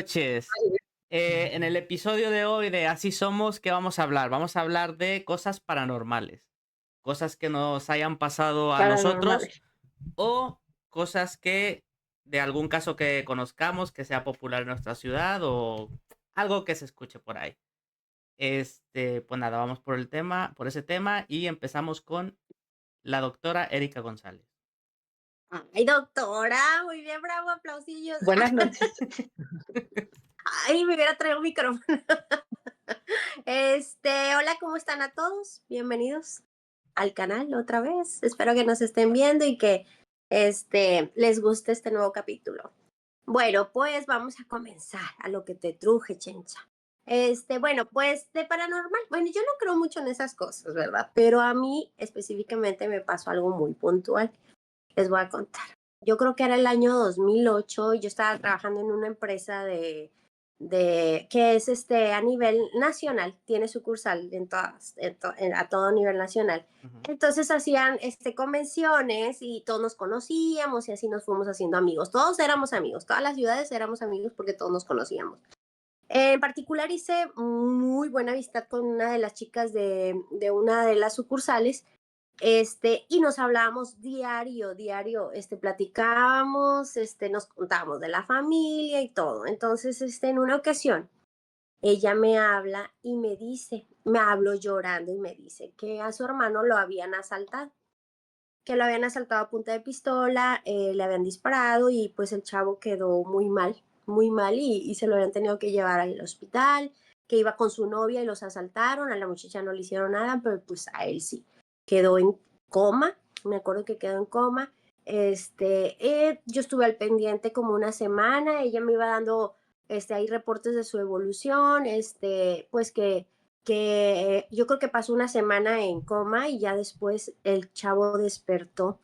noches. En el episodio de hoy de Así Somos, ¿qué vamos a hablar? Vamos a hablar de cosas paranormales, cosas que nos hayan pasado a nosotros Paranormales. o cosas que de algún caso que conozcamos, que sea popular en nuestra ciudad o algo que se escuche por ahí. Pues nada, vamos por el tema, por ese tema y empezamos con la doctora Erika González. Ay, doctora, muy bien, bravo, aplausillos. Buenas noches. Ay, me hubiera traído un micrófono. Hola, ¿cómo están a todos? Bienvenidos al canal otra vez. Espero que nos estén viendo y que les guste este nuevo capítulo. Bueno, pues vamos a comenzar a lo que te truje, chencha. Bueno, pues de paranormal. Bueno, yo no creo mucho en esas cosas, ¿verdad? Pero a mí específicamente me pasó algo muy puntual. Les voy a contar. Yo creo que era el año 2008 y yo estaba trabajando en una empresa que es a nivel nacional, tiene sucursal a todo nivel nacional. Ujú. Entonces hacían convenciones y todos nos conocíamos y así nos fuimos haciendo amigos. Todos éramos amigos, todas las ciudades éramos amigos porque todos nos conocíamos. En particular hice muy buena amistad con una de las chicas de una de las sucursales y nos hablábamos diario, platicábamos, nos contábamos de la familia y todo. Entonces, en una ocasión, ella me habla y me habló llorando y me dice que a su hermano lo habían asaltado, que lo habían asaltado a punta de pistola, le habían disparado y pues el chavo quedó muy mal y se lo habían tenido que llevar al hospital, que iba con su novia y los asaltaron, a la muchacha no le hicieron nada, pero pues a él sí. Quedó en coma, me acuerdo que quedó en coma. Yo estuve al pendiente como una semana, ella me iba dando ahí reportes de su evolución, pues que yo creo que pasó una semana en coma y ya después el chavo despertó.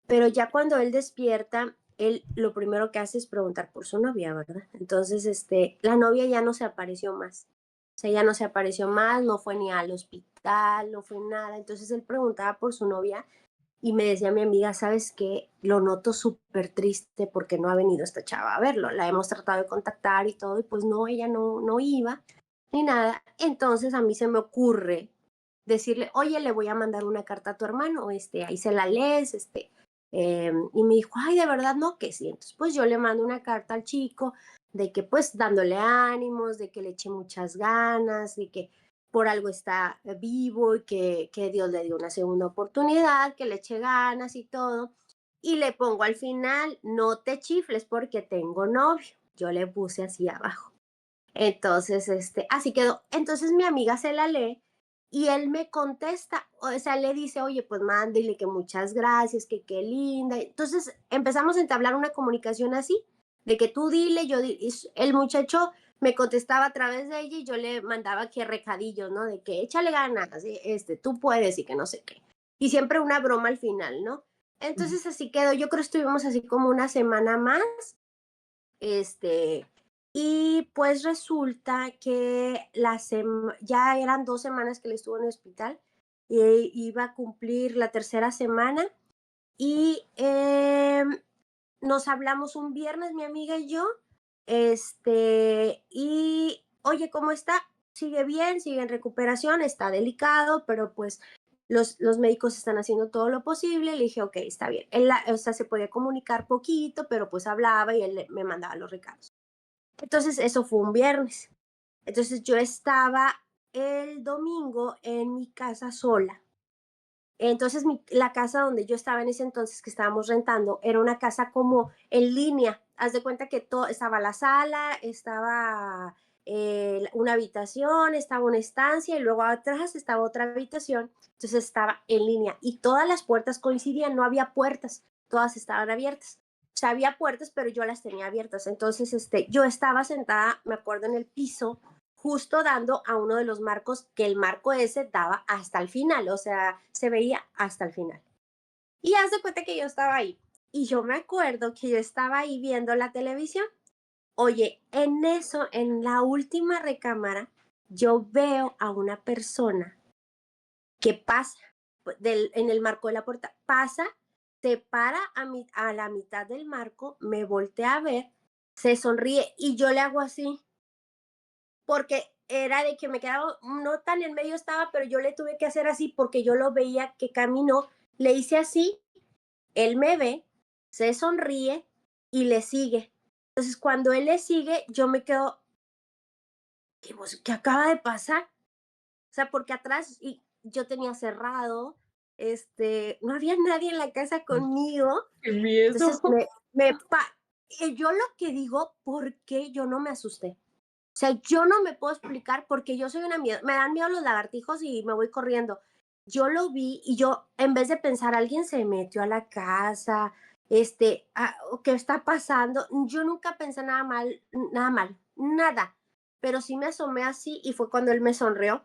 Pero ya cuando él despierta, él lo primero que hace es preguntar por su novia, ¿verdad? Entonces, la novia ya no se apareció más. O sea, ya no se apareció más, no fue ni al hospital, no fue nada. Entonces él preguntaba por su novia y me decía mi amiga, ¿sabes qué? Lo noto súper triste porque no ha venido esta chava a verlo. La hemos tratado de contactar y todo, y pues no, ella no iba ni nada. Entonces a mí se me ocurre decirle, oye, le voy a mandar una carta a tu hermano, ahí se la lees, y me dijo, ay, de verdad, no, que sí. Entonces, pues yo le mando una carta al chico de que pues dándole ánimos, de que le eche muchas ganas, de que por algo está vivo y que Dios le dio una segunda oportunidad, que le eche ganas y todo. Y le pongo al final, no te chifles porque tengo novio. Yo le puse así abajo. Entonces, así quedó. Entonces mi amiga se la lee y él me contesta, o sea, le dice, oye, pues mándele que muchas gracias, que qué linda. Entonces empezamos a entablar una comunicación así, de que tú dile, el muchacho me contestaba a través de ella y yo le mandaba que recadillos, ¿no? De que échale ganas, tú puedes y que no sé qué. Y siempre una broma al final, ¿no? Entonces así quedó. Yo creo que estuvimos así como una semana más, este, y pues resulta que ya eran 2 semanas que él estuvo en el hospital y iba a cumplir la tercera semana y nos hablamos un viernes, mi amiga y yo, y oye, ¿cómo está? Sigue bien, sigue en recuperación, está delicado, pero pues los médicos están haciendo todo lo posible. Le dije, ok, está bien. O sea, se podía comunicar poquito, pero pues hablaba y él me mandaba los recados. Entonces, eso fue un viernes. Entonces, yo estaba el domingo en mi casa sola. Entonces, la casa donde yo estaba en ese entonces que estábamos rentando era una casa como en línea. Haz de cuenta que estaba la sala, estaba una habitación, estaba una estancia y luego atrás estaba otra habitación. Entonces estaba en línea y todas las puertas coincidían, no había puertas, todas estaban abiertas. O sea, había puertas, pero yo las tenía abiertas. Entonces, yo estaba sentada, me acuerdo, en el piso justo dando a uno de los marcos, que el marco ese daba hasta el final, o sea, se veía hasta el final. Y haz de cuenta que yo estaba ahí. Y yo me acuerdo que yo estaba ahí viendo la televisión. Oye, en eso, en la última recámara, yo veo a una persona que pasa en el marco de la puerta, pasa, se para a la mitad del marco, me voltea a ver se sonríe y yo le hago así, porque era de que me quedaba, no tan en medio estaba, pero yo le tuve que hacer así porque yo lo veía que caminó, le hice así, él me ve, se sonríe y le sigue. Entonces, cuando él le sigue, yo me quedo, ¿qué acaba de pasar? O sea, porque atrás y yo tenía cerrado, no había nadie en la casa conmigo. ¡Qué Entonces, miedo! y yo lo que digo, ¿por qué yo no me asusté? O sea, yo no me puedo explicar porque yo soy una miedo, me dan miedo los lagartijos y me voy corriendo. Yo lo vi y yo, en vez de pensar, alguien se metió a la casa, ¿qué está pasando? Yo nunca pensé nada mal, nada. Pero sí me asomé así y fue cuando él me sonrió.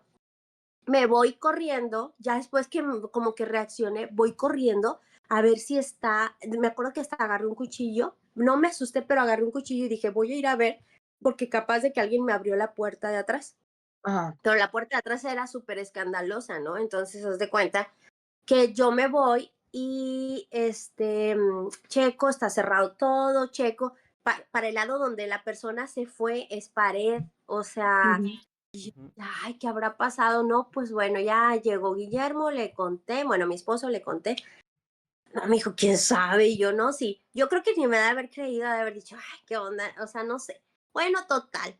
Me voy corriendo, ya después que como que reaccioné, voy corriendo a ver si está, me acuerdo que hasta agarré un cuchillo, no me asusté, pero agarré un cuchillo y dije, voy a ir a ver, porque capaz de que alguien me abrió la puerta de atrás. Ajá. Pero la puerta de atrás era súper escandalosa, ¿no? Entonces, haz de cuenta que yo me voy y checo, está cerrado todo, checo, para el lado donde la persona se fue es pared, o sea, Ujú. Ujú. ay, ¿qué habrá pasado? No, pues bueno, ya llegó Guillermo, le conté, bueno, a mi esposo le conté. No, me dijo, ¿quién sabe? Y yo, no, sí. Yo creo que ni me da haber creído, de haber dicho, ay, qué onda, o sea, no sé. Bueno, total.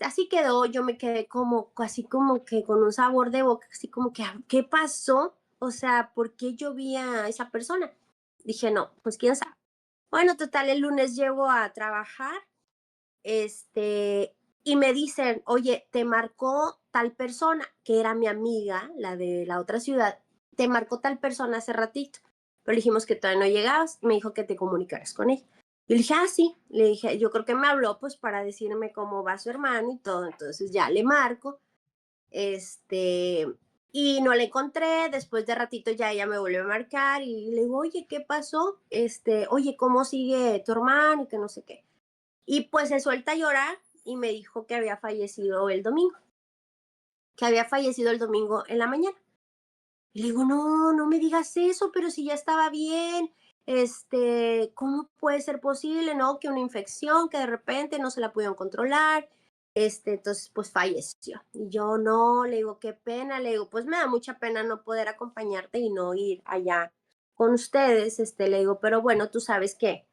Así quedó, yo me quedé como, así como que con un sabor de boca, así como que, ¿qué pasó? O sea, ¿por qué yo vi a esa persona? Dije, no, pues quién sabe. Bueno, total, el lunes llego a trabajar, y me dicen, oye, te marcó tal persona, que era mi amiga, la de la otra ciudad, te marcó tal persona hace ratito. Pero le dijimos que todavía no llegabas, me dijo que te comunicaras con ella. Y le dije, ah, sí, le dije, yo creo que me habló pues para decirme cómo va su hermano y todo, entonces ya le marco, este, y no le encontré, después de ratito ya ella me volvió a marcar y le digo, oye, ¿qué pasó? Oye, ¿cómo sigue tu hermano? Y que no sé qué. Y pues se suelta a llorar y me dijo que había fallecido el domingo, que había fallecido el domingo en la mañana. Y le digo, no, no me digas eso, pero si ya estaba bien, ¿cómo puede ser posible, no? Que una infección, que de repente no se la pudieron controlar, entonces pues falleció. Y yo no, le digo, qué pena, le digo, pues me da mucha pena no poder acompañarte y no ir allá con ustedes, le digo, pero bueno, tú sabes que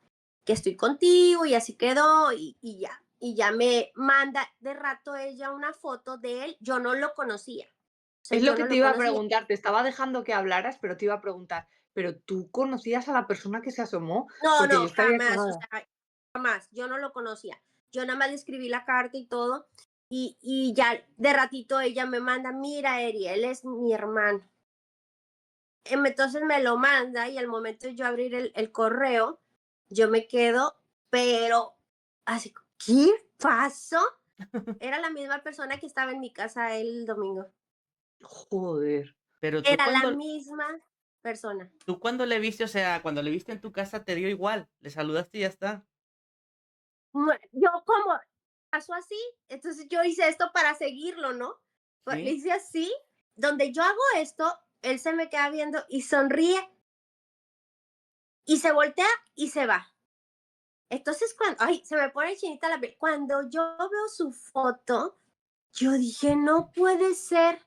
estoy contigo y así quedó y ya. Y ya me manda de rato ella una foto de él, yo no lo conocía. O sea, Es lo yo que no te lo iba a conocía. preguntar, te estaba dejando que hablaras, pero te iba a preguntar, ¿pero tú conocías a la persona que se asomó? No, Porque yo no, estaría jamás, o cagada. sea, jamás, yo no lo conocía. Yo nada más le escribí la carta y todo, y ya de ratito ella me manda, mira, Eri, él es mi hermano. Entonces me lo manda y al momento de yo abrir el correo, yo me quedo, pero así, ¿qué pasó? Era la misma persona que estaba en mi casa el domingo. Joder. Pero Era la misma persona. tú cuando le viste, o sea, cuando le viste en tu casa te dio igual, le saludaste y ya está. Yo como pasó así, entonces yo hice esto para seguirlo, ¿no? Le ¿Sí? hice así, donde yo hago esto, él se me queda viendo y sonríe y se voltea y se va. Entonces cuando, ay, se me pone chinita la piel. Cuando yo veo su foto, yo dije, no puede ser.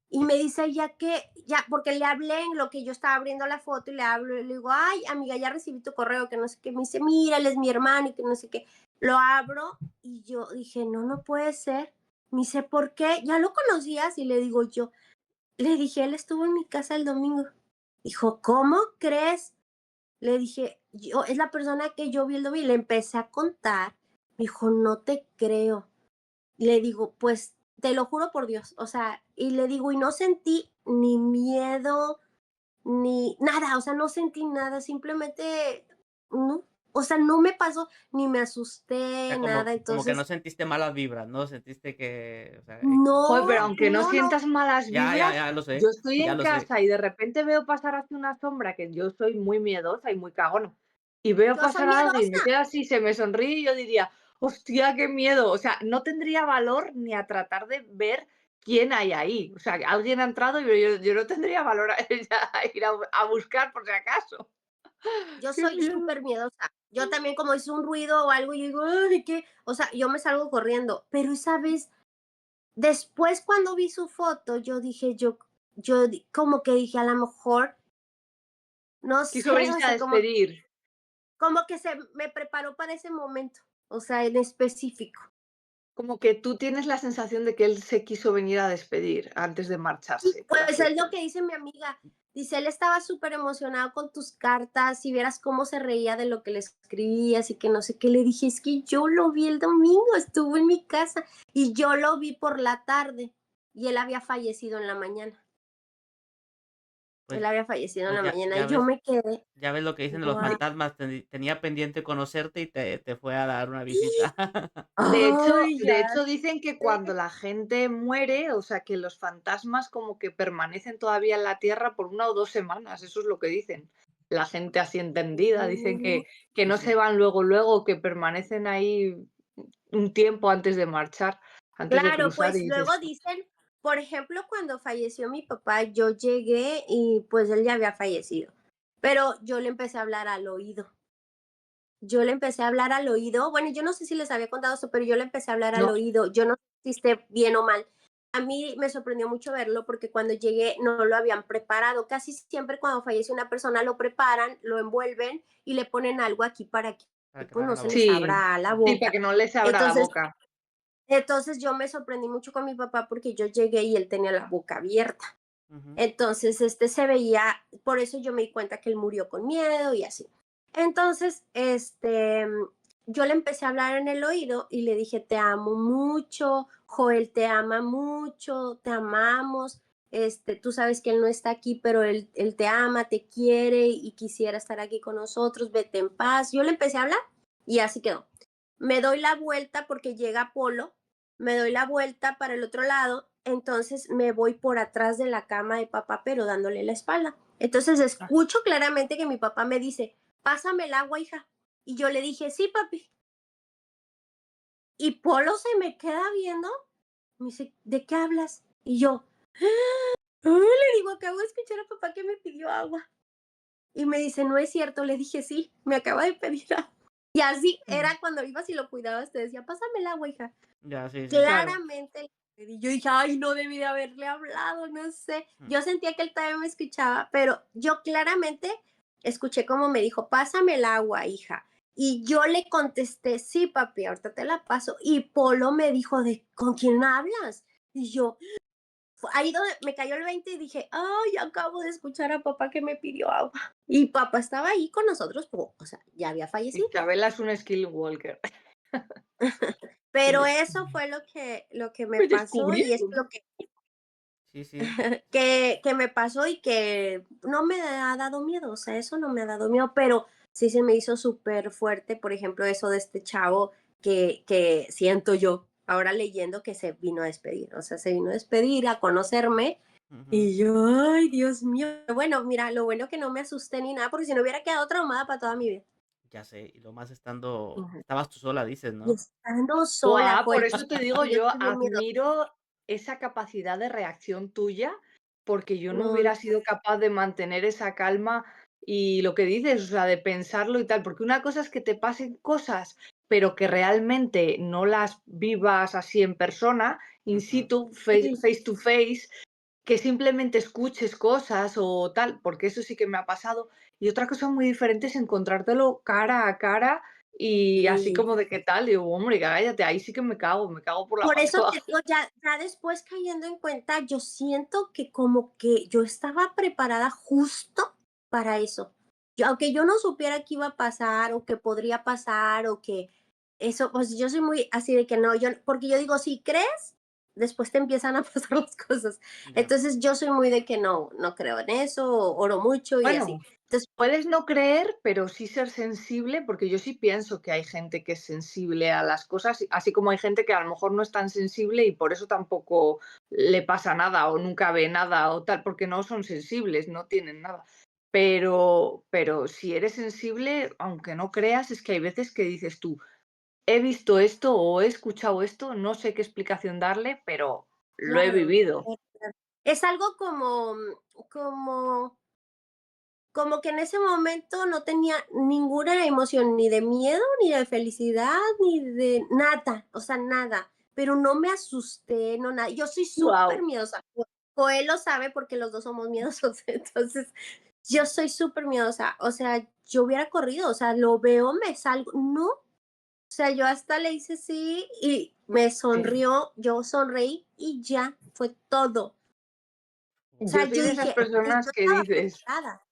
Y me dice ya que, ya, porque le hablé en lo que yo estaba abriendo la foto y le hablo y le digo, ay, amiga, ya recibí tu correo, que no sé qué. Me dice, mira, él es mi hermano y que no sé qué. Lo abro y yo dije, no, no puede ser. Me dice, ¿por qué? ¿Ya lo conocías? Y le digo yo, le dije, él estuvo en mi casa el domingo. Dijo, ¿cómo crees? Le dije, yo, es la persona que yo vi el domingo. Y le empecé a contar. Me dijo, no te creo. Le digo, pues te lo juro por Dios, o sea, y le digo, y no sentí ni miedo, ni nada, o sea, no sentí nada, simplemente, no, o sea, no me pasó, ni me O asusté, sea, nada, como que no entonces, sentiste malas vibras, ¿no? Sentiste que, o sea, X. Joder, no, pero aunque no no, no, sientas malas vibras, Ya lo yo sé, estoy ya en lo sé. casa y de repente veo pasar así una sombra, que yo soy muy miedosa y muy cagona, y veo yo soy pasar a alguien, me miedosa, queda así, se me sonríe y yo diría, hostia, qué miedo. O sea, no tendría valor ni a tratar de ver quién hay ahí. O sea, que alguien ha entrado y yo no tendría valor a ir a buscar por si acaso. Yo Qué soy miedo. súper miedosa. Yo también como hice un ruido o algo, yo digo, ay, ¿qué? O sea, yo me salgo corriendo. Pero esa vez, después cuando vi su foto, yo dije, como que dije, a lo mejor, no Quiso sé, o venirse a sea, despedir. como que se me preparó para ese momento, o sea, en específico. Como que tú tienes la sensación de que él se quiso venir a despedir antes de Sí, marcharse, por pues así es lo decirlo. que dice mi amiga. Dice, él estaba súper emocionado con tus cartas y vieras cómo se reía de lo que le escribías y que no sé qué. Le dije, es que yo lo vi el domingo, estuvo en mi casa y yo lo vi por la tarde y él había fallecido en la mañana. Él Pues, había fallecido en pues la ya, mañana ya y yo ves, me quedé, ya ves lo que dicen de los guau. fantasmas. Tenía pendiente conocerte y te fue a dar una visita. Ay, De ya hecho, dicen que cuando sé. la gente muere, o sea, que los fantasmas como que permanecen todavía en la tierra por 1 o 2 semanas, eso es lo que dicen. La gente así entendida, dicen Mm, que Sí, no se sí. van luego, luego, que permanecen ahí un tiempo antes de marchar, antes de Claro, cruzar pues y luego dices: dicen, por ejemplo, cuando falleció mi papá, yo llegué y pues él ya había fallecido, pero yo le empecé a hablar al oído. Yo le empecé a hablar al oído. Bueno, yo no sé si les había contado eso, pero yo le empecé a hablar al "No". oído. Yo no sé si esté bien o mal. A mí me sorprendió mucho verlo porque cuando llegué no lo habían preparado. Casi siempre cuando fallece una persona lo preparan, lo envuelven y le ponen algo aquí para que Para que no pues no abran la se les boca. Sí, abra la sí, para boca. que no les abra la Entonces, boca. entonces yo me sorprendí mucho con mi papá porque yo llegué y él tenía la boca abierta. Ujú. Entonces, se veía, por eso yo me di cuenta que él murió con miedo y así. Entonces, yo le empecé a hablar en el oído y le dije, te amo mucho, Joel te ama mucho, te amamos, tú sabes que él no está aquí, pero él te ama, te quiere y quisiera estar aquí con nosotros, vete en paz. Yo le empecé a hablar y así quedó. Me doy la vuelta porque llega Polo, me doy la vuelta para el otro lado, entonces me voy por atrás de la cama de papá, pero dándole la espalda. Entonces Ah, escucho claramente que mi papá me dice, pásame el agua, hija. Y yo le dije, sí, papi. Y Polo se me queda viendo, me dice, ¿de qué hablas? Y yo, le digo, acabo de escuchar a papá que me pidió agua. Y me dice, no es cierto. Le dije, sí, me acaba de pedir agua. Y así mm, era cuando ibas y lo cuidabas, te decía, pásame el agua, hija. Ya, sí, sí. claro. Claramente, y yo dije, ay, no debí de haberle hablado, no sé. Mm. Yo sentía que él también me escuchaba, pero yo claramente escuché como me dijo, pásame el agua, hija. Y yo le contesté, sí, papi, ahorita te la paso. Y Polo me dijo, ¿con quién hablas? Y yo, ahí donde me cayó el 20 y dije, ay, acabo de escuchar a papá que me pidió agua. Y papá estaba ahí con nosotros, o sea, ya había fallecido. Y Chabela es un skill walker. Pero Sí. eso fue lo que me Me pasó y es descubrieron. lo que Sí, sí. que me pasó y que no me ha dado miedo, o sea, eso no me ha dado miedo, pero sí se me hizo súper fuerte, por ejemplo, eso de este chavo que siento yo ahora leyendo que se vino a despedir, o sea, se vino a despedir, a conocerme Ujú. y yo, ay, Dios mío. Bueno, mira, lo bueno que no me asusté ni nada, porque si no hubiera quedado traumada para toda mi vida. Ya sé. Y lo más estando. Ujú. Estabas tú sola, dices, Y ¿no? estando sola Buah, por fue, eso te digo, yo yo estoy bien miedo. admiro esa capacidad de reacción tuya, porque yo no No, hubiera sido capaz de mantener esa calma y lo que dices, o sea, de pensarlo y tal, porque una cosa es que te pasen cosas, pero que realmente no las vivas así en persona, in Ujú. situ, sí, face to face, que simplemente escuches cosas o tal, porque eso sí que me ha pasado. Y otra cosa muy diferente es encontrártelo cara a cara y así sí. como de qué tal, digo, hombre, cállate, ahí sí que me cago por la Por parte eso de te abajo. digo, ya después cayendo en cuenta, yo siento que como que yo estaba preparada justo para eso. Aunque yo no supiera qué iba a pasar o qué podría pasar o que eso, pues yo soy muy así de que no, porque yo digo, si crees, después te empiezan a pasar las cosas. Ya. Entonces yo soy muy de que no, no creo en eso, oro mucho y así. Bueno, Entonces, puedes no creer, pero sí ser sensible, porque yo sí pienso que hay gente que es sensible a las cosas, así como hay gente que a lo mejor no es tan sensible y por eso tampoco le pasa nada o nunca ve nada o tal, porque no son sensibles, no tienen nada. Pero si eres sensible, aunque no creas, es que hay veces que dices tú, he visto esto o he escuchado esto, no sé qué explicación darle, pero lo he claro, vivido. claro. Es algo como como que en ese momento no tenía ninguna emoción, ni de miedo, ni de felicidad, ni de nada, o sea, nada, pero no me asusté, no nada. Yo soy súper Wow. miedosa. Joel lo sabe porque los 2 somos miedosos, entonces, yo soy súper miedosa, o sea, yo hubiera corrido, o sea, lo veo, me salgo, no, o sea, yo hasta le hice sí y me Sí. sonrió, yo sonreí y ya, fue todo. O sea, Yo soy yo de esas dije, personas yo que estaba dices preparada,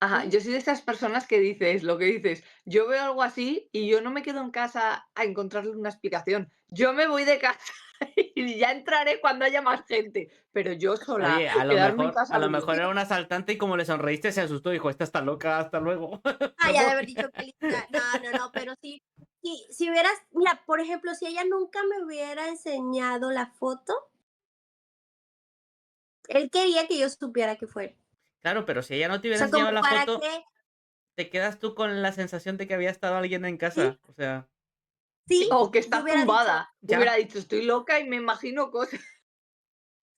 ajá, ¿sí? yo soy de esas personas que dices lo que dices, yo veo algo así y yo no me quedo en casa a encontrarle una explicación. Yo me voy de casa y ya entraré cuando haya más gente, pero yo sola, Oye, quedarme en a casa lo no. mejor era un asaltante y como le sonreíste se asustó, dijo, esta está loca, hasta luego, me Ya de haber voy. dicho que linda. No, no, no, pero sí, sí, si hubieras, mira, por ejemplo, si ella nunca me hubiera enseñado la foto, él quería que yo supiera que fue él. Claro, pero si ella no te O hubiera sea, enseñado como la para foto, qué, te quedas tú con la sensación de que había estado alguien en sí, casa. O sea, sí, O que yo está hubiera dicho, tumbada. Hubiera ya. dicho, estoy loca y me imagino cosas.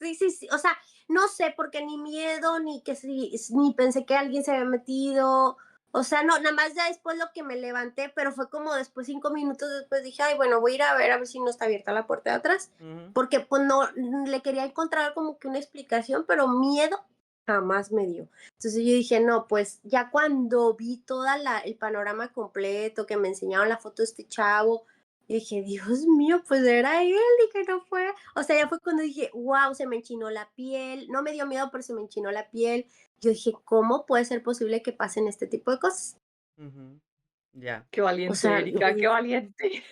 sí, sí, sí, o sea, no sé, porque ni miedo, ni que si, ni pensé que alguien se había metido, o sea, no, nada más ya después lo que me levanté, pero fue como después, 5 minutos después dije, ay, bueno, voy a ir a ver si no está abierta la puerta de atrás, Ujú. porque pues no, le quería encontrar como que una explicación, pero miedo jamás me dio. Entonces yo dije, no, pues ya cuando vi toda el panorama completo, que me enseñaron la foto de este chavo, y dije, Dios mío, pues era él y que no fue. O sea, ya fue cuando dije, wow, se me enchinó la piel. No me dio miedo, pero se me enchinó la piel. Yo dije, ¿cómo puede ser posible que pasen este tipo de cosas? Ujú. Ya. Qué O valiente, sea, Erika, qué valiente.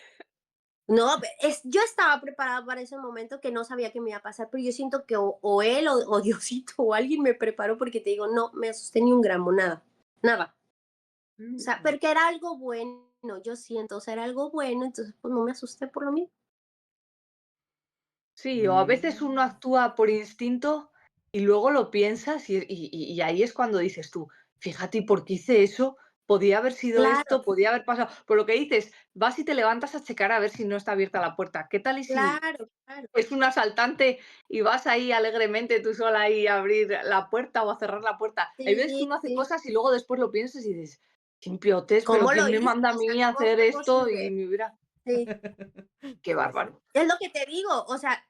no, yo estaba preparada para ese momento que no sabía que me iba a pasar, pero yo siento que o él o Diosito o alguien me preparó porque te digo, no me asusté ni un gramo, nada, nada. O sea, Mm. porque era algo bueno, yo siento, o sea, era algo bueno, entonces pues no me asusté por lo mismo. Sí, o a veces uno Mm. actúa por instinto y luego lo piensas y ahí es cuando dices tú, fíjate, ¿y por qué hice eso? Podía haber sido Claro, esto, podía haber pasado. Por lo que dices, vas y te levantas a checar a ver si no está abierta la puerta. ¿Qué tal y si claro, claro. es un asaltante y vas ahí alegremente tú sola ahí a abrir la puerta o a cerrar la puerta? Hay veces que Sí, uno hace sí. cosas y luego después lo piensas y dices, qué impiotes, pero ¿Cómo lo ¿quién me hice? manda a O sea, mí a hacer ¿cómo esto? Y sirve? me hubiera... Sí. Qué Sí, sí. bárbaro. Es lo que te digo, o sea,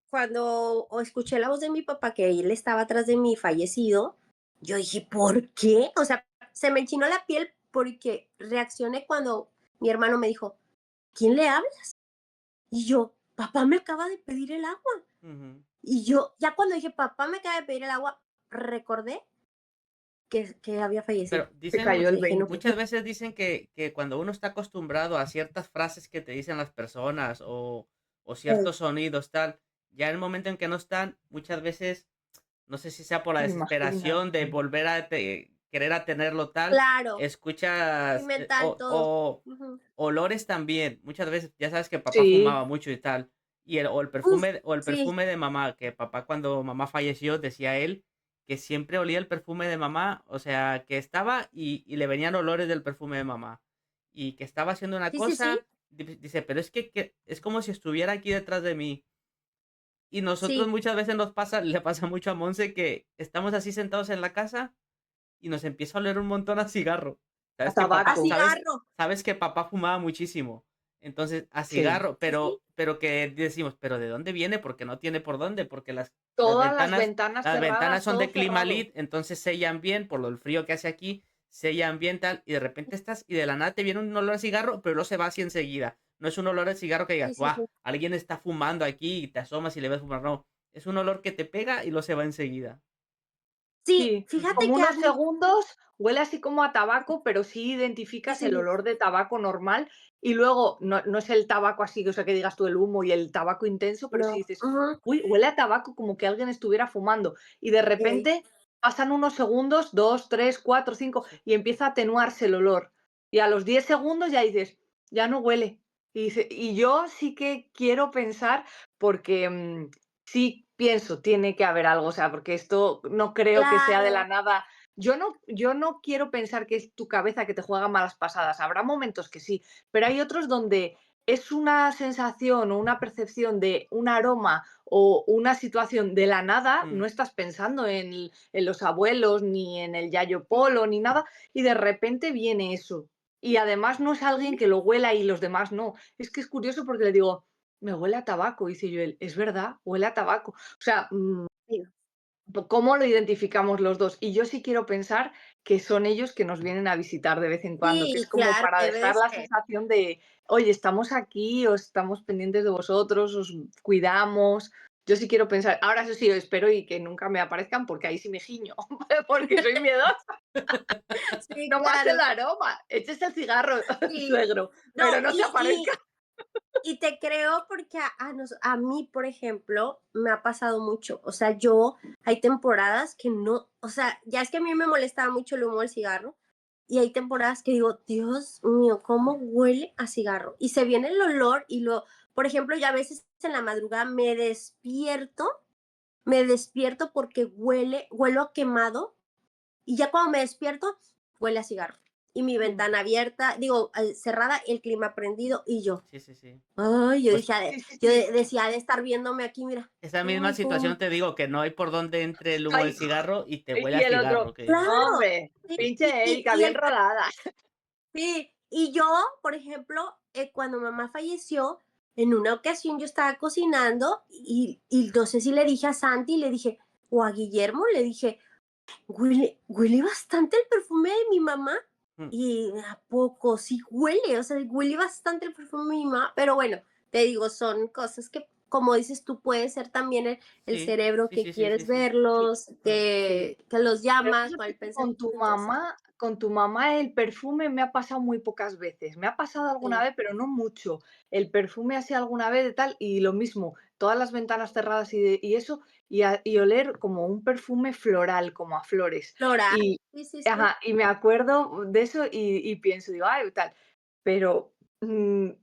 cuando escuché la voz de mi papá, que él estaba atrás de mí fallecido, yo dije, ¿por qué? O sea, se me enchinó la piel porque reaccioné cuando mi hermano me dijo, ¿quién le habla? Y yo, papá me acaba de pedir el agua. Ujú. Y yo, ya cuando dije, papá me acaba de pedir el agua, recordé que había fallecido. Pero Te dicen, cayó Y el dije, no, 20. muchas veces dicen que cuando uno está acostumbrado a ciertas frases que te dicen las personas o ciertos sonidos, tal, ya en el momento en que no están, muchas veces, no sé si sea por la Te imaginas. desesperación de volver a querer a tenerlo tal, claro, muy escuchas mental todo. Ujú. olores también. Muchas veces, ya sabes que papá Sí, fumaba mucho y tal. Uf, O el sí, perfume de mamá, que papá cuando mamá falleció decía él que siempre olía el perfume de mamá, o sea, que estaba y le venían olores del perfume de mamá. Y que estaba haciendo una sí, sí, sí, cosa, dice, pero es que es como si estuviera aquí detrás de mí. Y nosotros sí. muchas veces nos pasa, le pasa mucho a Monse que estamos así sentados en la casa y nos empieza a oler un montón a cigarro. a Sabes que A papá, tabaco. cigarro. sabes que papá fumaba muchísimo. Entonces, a Sí. cigarro, Sí, sí, pero que decimos, pero ¿de dónde viene? Porque no tiene por dónde, porque Todas las ventanas las ventanas cerradas, son todo de cerrado. Climalit, entonces sellan bien, por lo el frío que hace aquí, sellan bien tal, y de repente estás, y de la nada te viene un olor a cigarro, pero no se va así enseguida. No es un olor a cigarro que digas, sí, sí, ¡guau! sí. Alguien está fumando aquí y te asomas y le ves fumar. No, es un olor que te pega y lo se va enseguida. Sí, Sí, fíjate como que a unos mí segundos huele así como a tabaco, pero sí sí, identificas sí, el sí, olor de tabaco normal y luego no es el tabaco así, o sea, que digas tú el humo y el tabaco intenso, pero sí no, dices: ujú, "Uy, huele a tabaco", como que alguien estuviera fumando. Y de ey, repente pasan unos segundos, 2, 3, 4, 5 Sí. y empieza a atenuarse el olor. Y a los 10 segundos ya dices: "Ya no huele". Y yo sí que quiero pensar porque, sí pienso, tiene que haber algo, o sea, porque esto no creo que sea de la claro, nada. Yo no quiero pensar que es tu cabeza que te juega malas pasadas. Habrá momentos que sí, pero hay otros donde es una sensación o una percepción de un aroma o una situación de la nada, Mm, no estás pensando en los abuelos, ni en el Yayo Sí, Polo, ni nada, y de repente viene eso. Y además no es alguien sí, que lo huela y los demás no. Es que es curioso porque le digo: "Me huele a tabaco", y dice Joel: "Es verdad, huele a tabaco". O sea, sí. ¿cómo lo identificamos los 2? Y yo sí quiero pensar que son ellos que nos vienen a visitar de vez en cuando, que Sí, es como claro, para debe de dejar la ser. sensación de: "Oye, estamos aquí, os estamos pendientes de vosotros, os cuidamos". Yo sí quiero pensar ahora eso sí, espero y que nunca me aparezcan, porque ahí sí me giño, porque soy miedosa. Sí, No más el claro. aroma, échese el cigarro, Sí. suegro, No, pero no se y aparezca. Y te creo porque a mí, por ejemplo, me ha pasado mucho. O sea, yo hay temporadas que no, o sea, ya es que a mí me molestaba mucho el humo del cigarro y hay temporadas que digo, Dios mío, ¿cómo huele a cigarro? Y se viene el olor y por ejemplo, ya a veces en la madrugada me despierto porque huelo a quemado y ya cuando me despierto, huele a cigarro. Y mi Mm. ventana abierta, digo, cerrada, el clima prendido y yo. sí, sí, sí. Ay, yo Pues dije, Sí, sí, sí. decía, de estar viéndome aquí, mira. esa misma Ay, cómo. situación te digo que no hay por dónde entre el humo del Ay, cigarro y te huele y a el otro: cigarro, que dices, "No, Claro. hombre, Sí, pinche Erika, bien rodada". sí. Y yo, por ejemplo, cuando mamá falleció, en una ocasión yo estaba cocinando y no sé si le dije a Santi, le dije, o a Guillermo, le dije, huele bastante el perfume de mi mamá. mm, Y a poco, sí huele, o sea, huele bastante el perfume de mi mamá, pero bueno, te digo, son cosas que, como dices tú, puede ser también el sí, cerebro sí, que sí, sí, sí, quieres sí. Sí, verlos, mm, sí. que los Pero llamas con fíjate el que con pensamiento, entonces, tu mamá el perfume me ha pasado muy pocas veces. Me ha pasado alguna sí, vez, pero no mucho. El perfume así alguna vez de tal, y lo mismo, todas las ventanas cerradas y eso, y oler como un perfume floral, como a flores. floral, Y sí, sí, sí. ajá, y me acuerdo de eso y pienso, digo: "Ay, tal". Pero,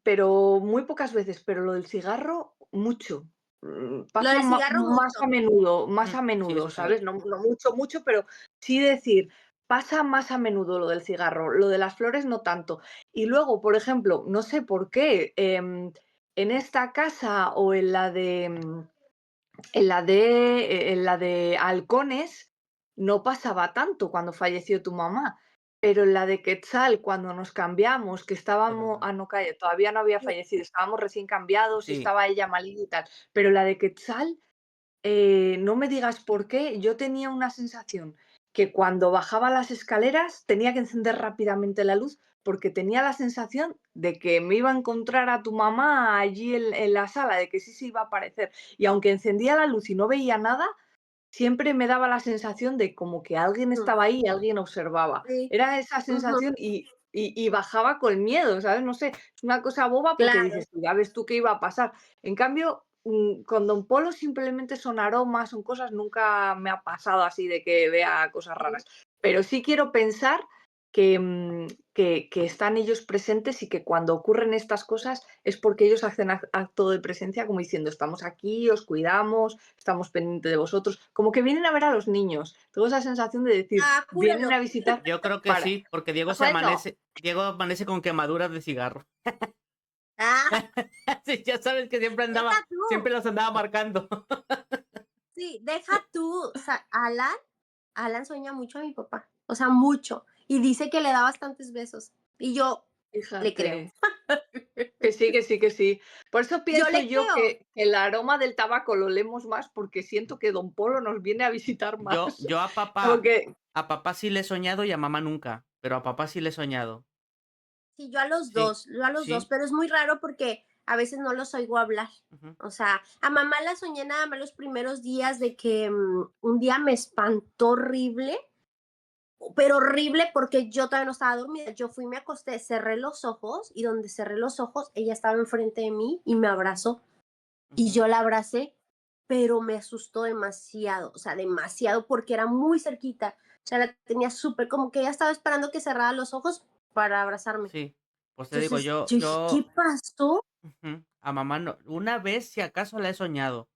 pero muy pocas veces, pero lo del cigarro, mucho. Lo Pasa del cigarro mucho. más mm, a sí, menudo, eso sí. ¿sabes? No mucho, mucho, pero sí decir, pasa más a menudo lo del cigarro, lo de las flores no tanto. Y luego, por ejemplo, no sé por qué, en esta casa o en la de Halcones no pasaba tanto cuando falleció tu mamá, pero en la de Quetzal, cuando nos cambiamos, que Es estábamos verdad. no calla, todavía no había Sí. fallecido, estábamos recién cambiados y Sí, estaba ella malita y tal, pero la de Quetzal, no me digas por qué, yo tenía una sensación que cuando bajaba las escaleras tenía que encender rápidamente la luz, porque tenía la sensación de que me iba a encontrar a tu mamá allí en la sala, de que sí se iba a aparecer. Y aunque encendía la luz y no veía nada, siempre me daba la sensación de como que alguien Mm, estaba ahí y alguien observaba. sí, Era esa ujú, sensación y bajaba con miedo, ¿sabes? No sé, es una cosa boba porque claro. dices: "Tú ya ves tú qué iba a pasar". En cambio, con Don Polo simplemente son aromas, son cosas, nunca me ha pasado así de que vea cosas raras. Pero sí quiero pensar que, que están ellos presentes y que cuando ocurren estas cosas es porque ellos hacen acto de presencia como diciendo: "Estamos aquí, os cuidamos, estamos pendientes de vosotros", como que vienen a ver a los niños. Tengo esa sensación de decir, Ah, vienen júralo. a visitar yo creo que para sí, porque bueno, Diego amanece con quemaduras de cigarro. Ah, Sí, ya sabes que deja tú. siempre los andaba marcando. Sí, deja tú, o sea, Alan sueña mucho a mi papá, o sea, mucho, y dice que le da bastantes besos, y yo le creo. fíjate. Que sí, que sí, que sí. Por eso Yo pienso le yo creo. que el aroma del tabaco lo olemos más, porque siento que Don Polo nos viene a visitar Yo, más. yo Como que a papá sí le he soñado y a mamá nunca, pero a papá sí le he soñado. Sí, Sí, yo a los 2, sí, pero es muy raro porque a veces no los oigo hablar. ujú, O sea, a mamá la soñé nada más los primeros días de que, un día me espantó horrible, pero horrible porque yo todavía no estaba dormida. Yo fui, me acosté, cerré los ojos y donde cerré los ojos, ella estaba enfrente de mí y me abrazó. Y ujú, yo la abracé, pero me asustó demasiado, o sea, demasiado porque era muy cerquita. O sea, la tenía súper, como que ella estaba esperando que cerrara los ojos para abrazarme. sí. Pues te digo, Entonces, yo dije, ¿qué pasó? a mamá no, una vez si acaso la he soñado,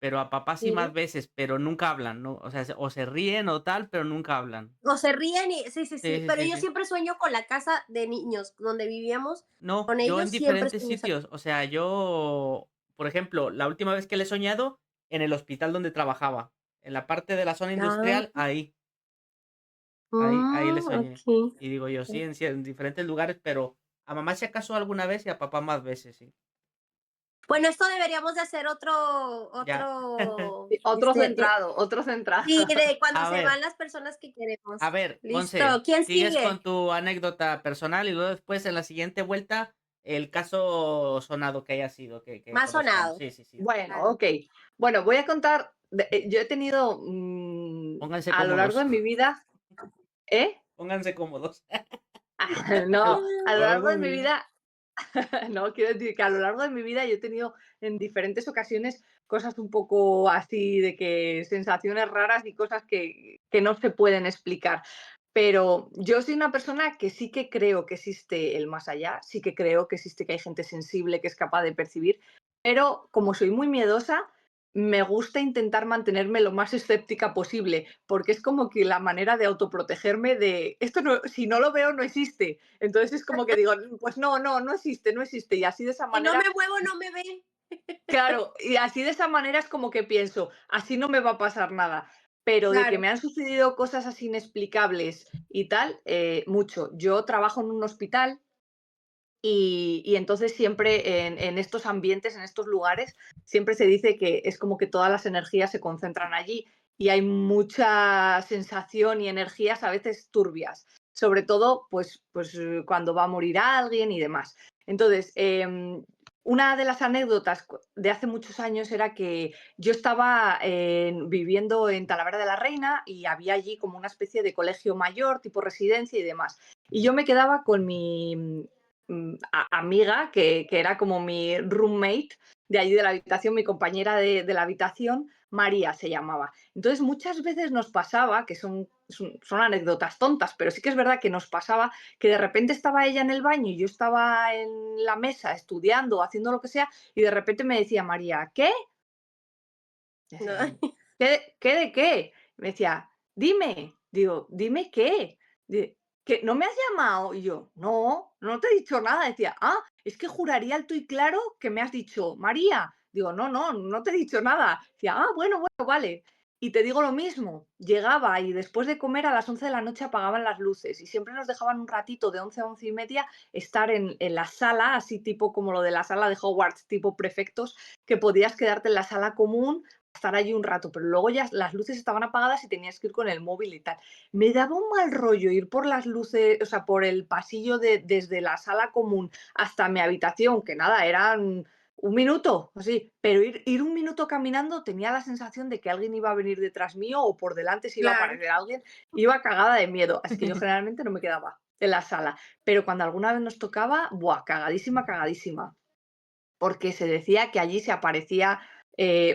pero a papá sí más Sí. veces, pero nunca hablan, ¿no? O sea, o se ríen o tal, pero nunca hablan. O se ríen y sí, sí, Sí, sí, sí, pero sí, yo sí. siempre sueño con la casa de niños donde vivíamos, No, con yo ellos en siempre diferentes sueño esa sitios. O sea, yo, por ejemplo, la última vez que le he soñado, en el hospital donde trabajaba, en la parte de la zona ah, industrial, ahí le soñé. okey. Y digo yo, sí, en diferentes lugares, pero a mamá si acaso alguna vez y a papá más veces, sí. Bueno, esto deberíamos de hacer Ya. Otro centrado, otro centrado. sí, de cuando A se ver, van las personas que a queremos. ver, Monse, Listo, ¿quién sigues con sigue? tu anécdota personal y luego después en la siguiente vuelta el caso sonado que haya sido, que Más conozcamos. sonado. Sí, sí, sí. Bueno, Claro. ok. Bueno, voy a contar, yo he tenido Pónganse a lo largo cómodos. de mi vida, ¿eh? Pónganse cómodos. No, a lo largo Largo de de mi mi vida. vida, no, quiero decir que a lo largo de mi vida yo he tenido en diferentes ocasiones cosas un poco así de que sensaciones raras y cosas que no se pueden explicar. Pero yo soy una persona que sí que creo que existe el más allá, sí que creo que existe que hay gente sensible que es capaz de percibir, pero como soy muy miedosa, me gusta intentar mantenerme lo más escéptica posible, porque es como que la manera de autoprotegerme de esto no, si no lo veo no existe. Entonces es como que digo, pues no, no, no existe, no existe. Y así de esa Si no manera, me muevo, no me ven. claro, y así de esa manera es como que pienso, así no me va a pasar nada. Pero de que Claro. me han sucedido cosas así inexplicables y tal, mucho. Yo trabajo en un hospital y entonces siempre en estos ambientes, en estos lugares, siempre se dice que es como que todas las energías se concentran allí y hay mucha sensación y energías a veces turbias, sobre todo cuando va a morir alguien y demás. Entonces, una de las anécdotas de hace muchos años era que yo estaba viviendo en Talavera de la Reina y había allí como una especie de colegio mayor, tipo residencia y demás. Y yo me quedaba con mi amiga, que era como mi roommate de allí de la habitación, mi compañera de la habitación, María se llamaba. Entonces muchas veces nos pasaba, que son anécdotas tontas, pero sí que es verdad que nos pasaba que de repente estaba ella en el baño y yo estaba en la mesa estudiando, haciendo lo que sea, y de repente me decía María, ¿qué? No. Decía, ¿qué de qué? Me decía, dime. Digo, ¿dime qué? ¿Que no me has llamado? Y yo, no, no te he dicho nada. Decía, es que juraría alto y claro que me has dicho, María. Digo, no, no, no te he dicho nada. Decía, bueno, bueno, vale. Y te digo lo mismo, llegaba y después de comer a las 11 de la noche apagaban las luces y siempre nos dejaban un ratito de 11 a 11 y media estar en la sala, así tipo como lo de la sala de Hogwarts, tipo prefectos, que podías quedarte en la sala común, estar allí un rato, pero luego ya las luces estaban apagadas y tenías que ir con el móvil y tal. Me daba un mal rollo ir por las luces, o sea, por el pasillo desde la sala común hasta mi habitación, que nada, eran un minuto, así, pero ir un minuto caminando tenía la sensación de que alguien iba a venir detrás mío o por delante se iba a Claro. aparecer alguien, iba cagada de miedo, así que yo generalmente no me quedaba en la sala, pero cuando alguna vez nos tocaba, buah, cagadísima, cagadísima, porque se decía que allí se aparecía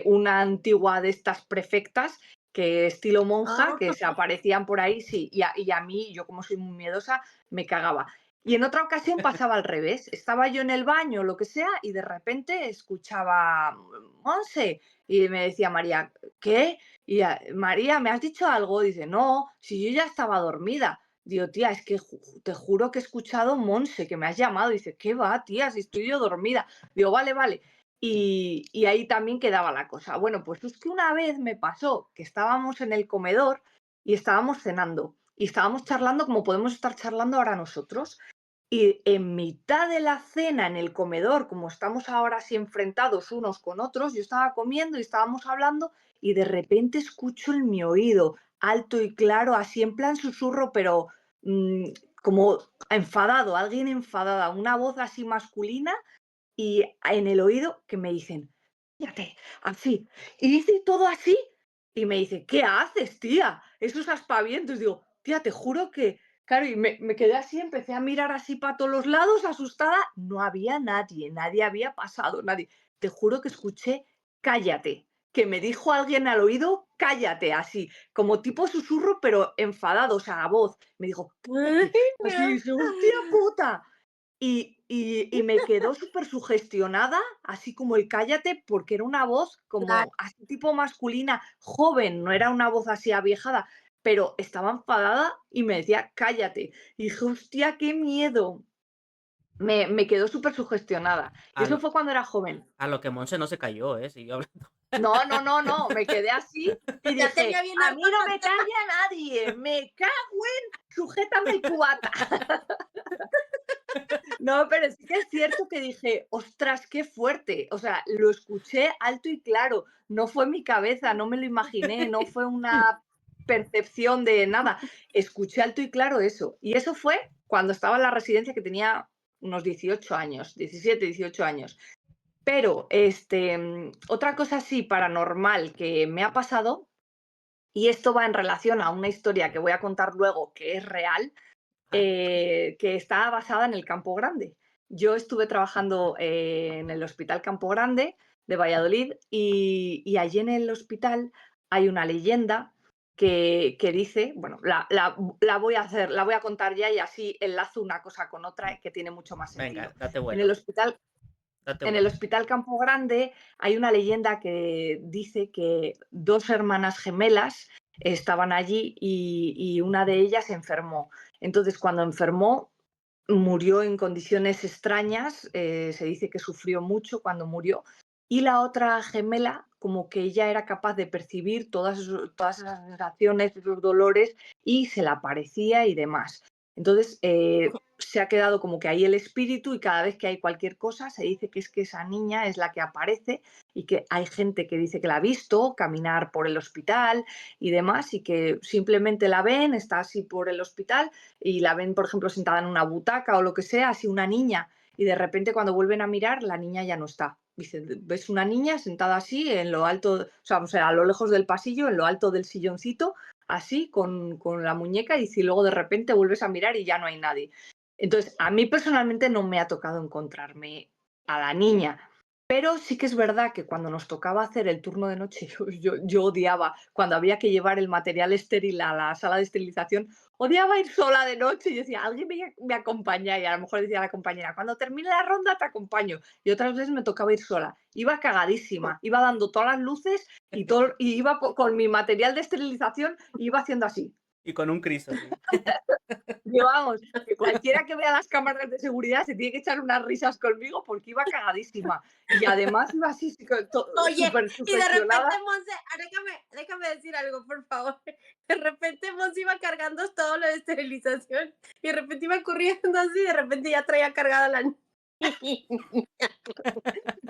una antigua de estas prefectas, que estilo monja, Ah, que se aparecían por ahí, sí, y a mí, yo como soy muy miedosa, me cagaba. Y en otra ocasión pasaba al revés, estaba yo en el baño o lo que sea, y de repente escuchaba, Monse, y me decía María, ¿qué? Y María, ¿me has dicho algo? Dice, no, si yo ya estaba dormida. Digo, tía, es que te juro que he escuchado Monse, que me has llamado. Dice, ¿qué va, tía? Si estoy yo dormida. Digo, vale, vale. Y ahí también quedaba la cosa. Bueno, pues es que una vez me pasó que estábamos en el comedor y estábamos cenando y estábamos charlando como podemos estar charlando ahora nosotros. Y en mitad de la cena en el comedor, como estamos ahora así enfrentados unos con otros, yo estaba comiendo y estábamos hablando y de repente escucho en mi oído, alto y claro, así en plan susurro, pero mm, como enfadado, alguien enfadada, una voz así masculina y en el oído que me dicen, fíjate, así. Y dice todo así y me dice, ¿qué haces, tía? Esos aspavientos. Digo, tía, te juro que, claro, y me quedé así, empecé a mirar así para todos los lados, asustada. No había nadie, nadie había pasado, nadie. Te juro que escuché, cállate, que me dijo alguien al oído, cállate, así, como tipo susurro, pero enfadado, o sea, a voz. Me dijo, ay, cállate, así, no. dice, hostia puta. y me quedó súper sugestionada, así como el cállate, porque era una voz Claro. como así tipo masculina, joven, no era una voz así aviejada, pero estaba enfadada y me decía cállate. Y dije, hostia, qué miedo. Me quedó súper sugestionada. Y A eso lo, fue cuando era joven. a lo que Monse no se cayó, ¿eh? Siguió hablando. No, no, no, no, me quedé así y Ya tenía dije, bien a mí no harta. me calla nadie, me cago en, sujétame el cubata. No, pero sí que es cierto que dije, ostras, qué fuerte. O sea, lo escuché alto y claro, no fue mi cabeza, no me lo imaginé, no fue una percepción de nada. Escuché alto y claro eso. Y eso fue cuando estaba en la residencia que tenía unos 18 años, 17, 18 años. Pero otra cosa así paranormal que me ha pasado, y esto va en relación a una historia que voy a contar luego que es real, Ajá. que está basada en el Campo Grande. Yo estuve trabajando en el Hospital Campo Grande de Valladolid y allí en el hospital hay una leyenda que dice, bueno, la voy a hacer, la voy a contar ya y así enlazo una cosa con otra que tiene mucho más Venga, sentido. date En el vuelo, hospital date en el vuelo. Hospital Campo Grande hay una leyenda que dice que dos hermanas gemelas estaban allí y una de ellas enfermó. Entonces, cuando enfermó, murió en condiciones extrañas, se dice que sufrió mucho cuando murió, y la otra gemela, como que ella era capaz de percibir todas esas sensaciones, esos dolores, y se le aparecía y demás. Entonces, se ha quedado como que ahí el espíritu y cada vez que hay cualquier cosa se dice que es que esa niña es la que aparece y que hay gente que dice que la ha visto caminar por el hospital y demás y que simplemente la ven, está así por el hospital y la ven, por ejemplo, sentada en una butaca o lo que sea, así una niña, y de repente cuando vuelven a mirar, la niña ya no está. Dice, ves una niña sentada así en lo alto, o sea, a lo lejos del pasillo, en lo alto del silloncito, así, con la muñeca, y si luego de repente vuelves a mirar y ya no hay nadie. Entonces, a mí personalmente no me ha tocado encontrarme a la niña, pero sí que es verdad que cuando nos tocaba hacer el turno de noche, yo odiaba, cuando había que llevar el material estéril a la sala de esterilización, odiaba ir sola de noche y decía, alguien me acompaña y a lo mejor decía la compañera, cuando termine la ronda te acompaño. Y otras veces me tocaba ir sola. Iba cagadísima, iba dando todas las luces y iba con mi material de esterilización y iba haciendo así. Y con un Cristo, sí. Yo, vamos, que cualquiera que vea las cámaras de seguridad se tiene que echar unas risas conmigo porque iba cagadísima. Y además iba así Oye, súper y de repente sugestionada. Monse, déjame decir algo, por favor. De repente Monse iba cargando todo lo de esterilización y de repente iba corriendo así y de repente ya traía cargada la niña.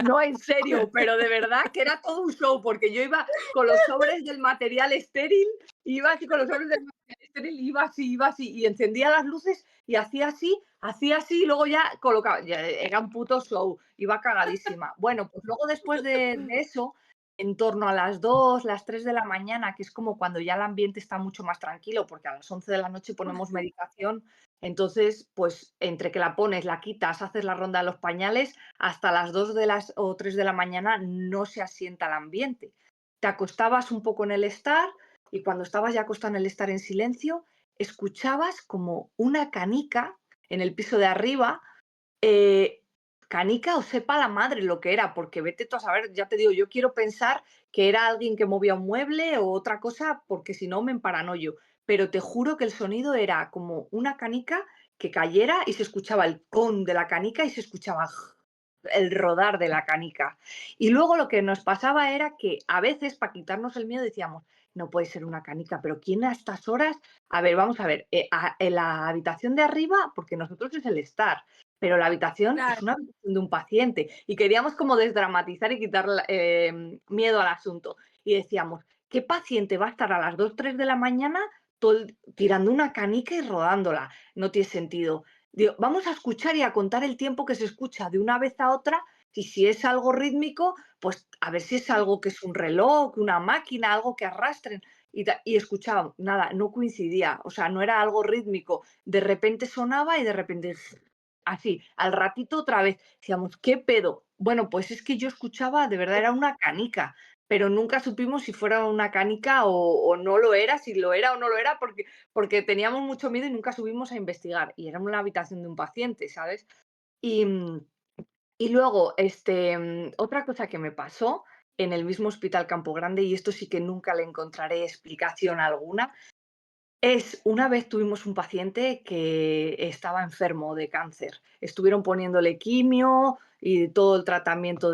No, en serio, pero de verdad que era todo un show, porque yo iba con los sobres del material estéril, iba así con los sobres del material estéril, iba así, y encendía las luces y hacía así, y luego ya colocaba, era un puto show, iba cagadísima. Bueno, pues luego después de eso, en torno a las 2, las 3 de la mañana, que es como cuando ya el ambiente está mucho más tranquilo, porque a las 11 de la noche ponemos medicación, entonces, pues entre que la pones, la quitas, haces la ronda de los pañales, hasta las 2 o 3 de la mañana no se asienta el ambiente. Te acostabas un poco en el estar y cuando estabas ya acostado en el estar en silencio, escuchabas como una canica en el piso de arriba, eh, canica o sepa la madre lo que era, porque vete tú a saber, ya te digo, yo quiero pensar que era alguien que movía un mueble o otra cosa, porque si no me emparanoio. Pero te juro que el sonido era como una canica que cayera y se escuchaba el con de la canica y se escuchaba el rodar de la canica. Y luego lo que nos pasaba era que a veces, para quitarnos el miedo, decíamos, no puede ser una canica, pero ¿quién a estas horas? A ver, vamos a ver, en la habitación de arriba, porque nosotros es el estar, pero la habitación es Claro. una habitación de un paciente y queríamos como desdramatizar y quitar miedo al asunto. Y decíamos, ¿qué paciente va a estar a las 2 3 de la mañana tirando una canica y rodándola? No tiene sentido. Digo, vamos a escuchar y a contar el tiempo que se escucha de una vez a otra y si es algo rítmico, pues a ver si es algo que es un reloj, una máquina, algo que arrastren. Y escuchaba, nada, no coincidía, o sea, no era algo rítmico. De repente sonaba y de repente así, al ratito otra vez. Decíamos, ¿qué pedo? Bueno, pues es que yo escuchaba, de verdad era una canica, pero nunca supimos si fuera una canica o no lo era, si lo era o no lo era, porque teníamos mucho miedo y nunca subimos a investigar. Y era una habitación de un paciente, ¿sabes? Y, y luego, otra cosa que me pasó en el mismo Hospital Campo Grande, y esto sí que nunca le encontraré explicación alguna, es una vez tuvimos un paciente que estaba enfermo de cáncer. Estuvieron poniéndole quimio y todo el tratamiento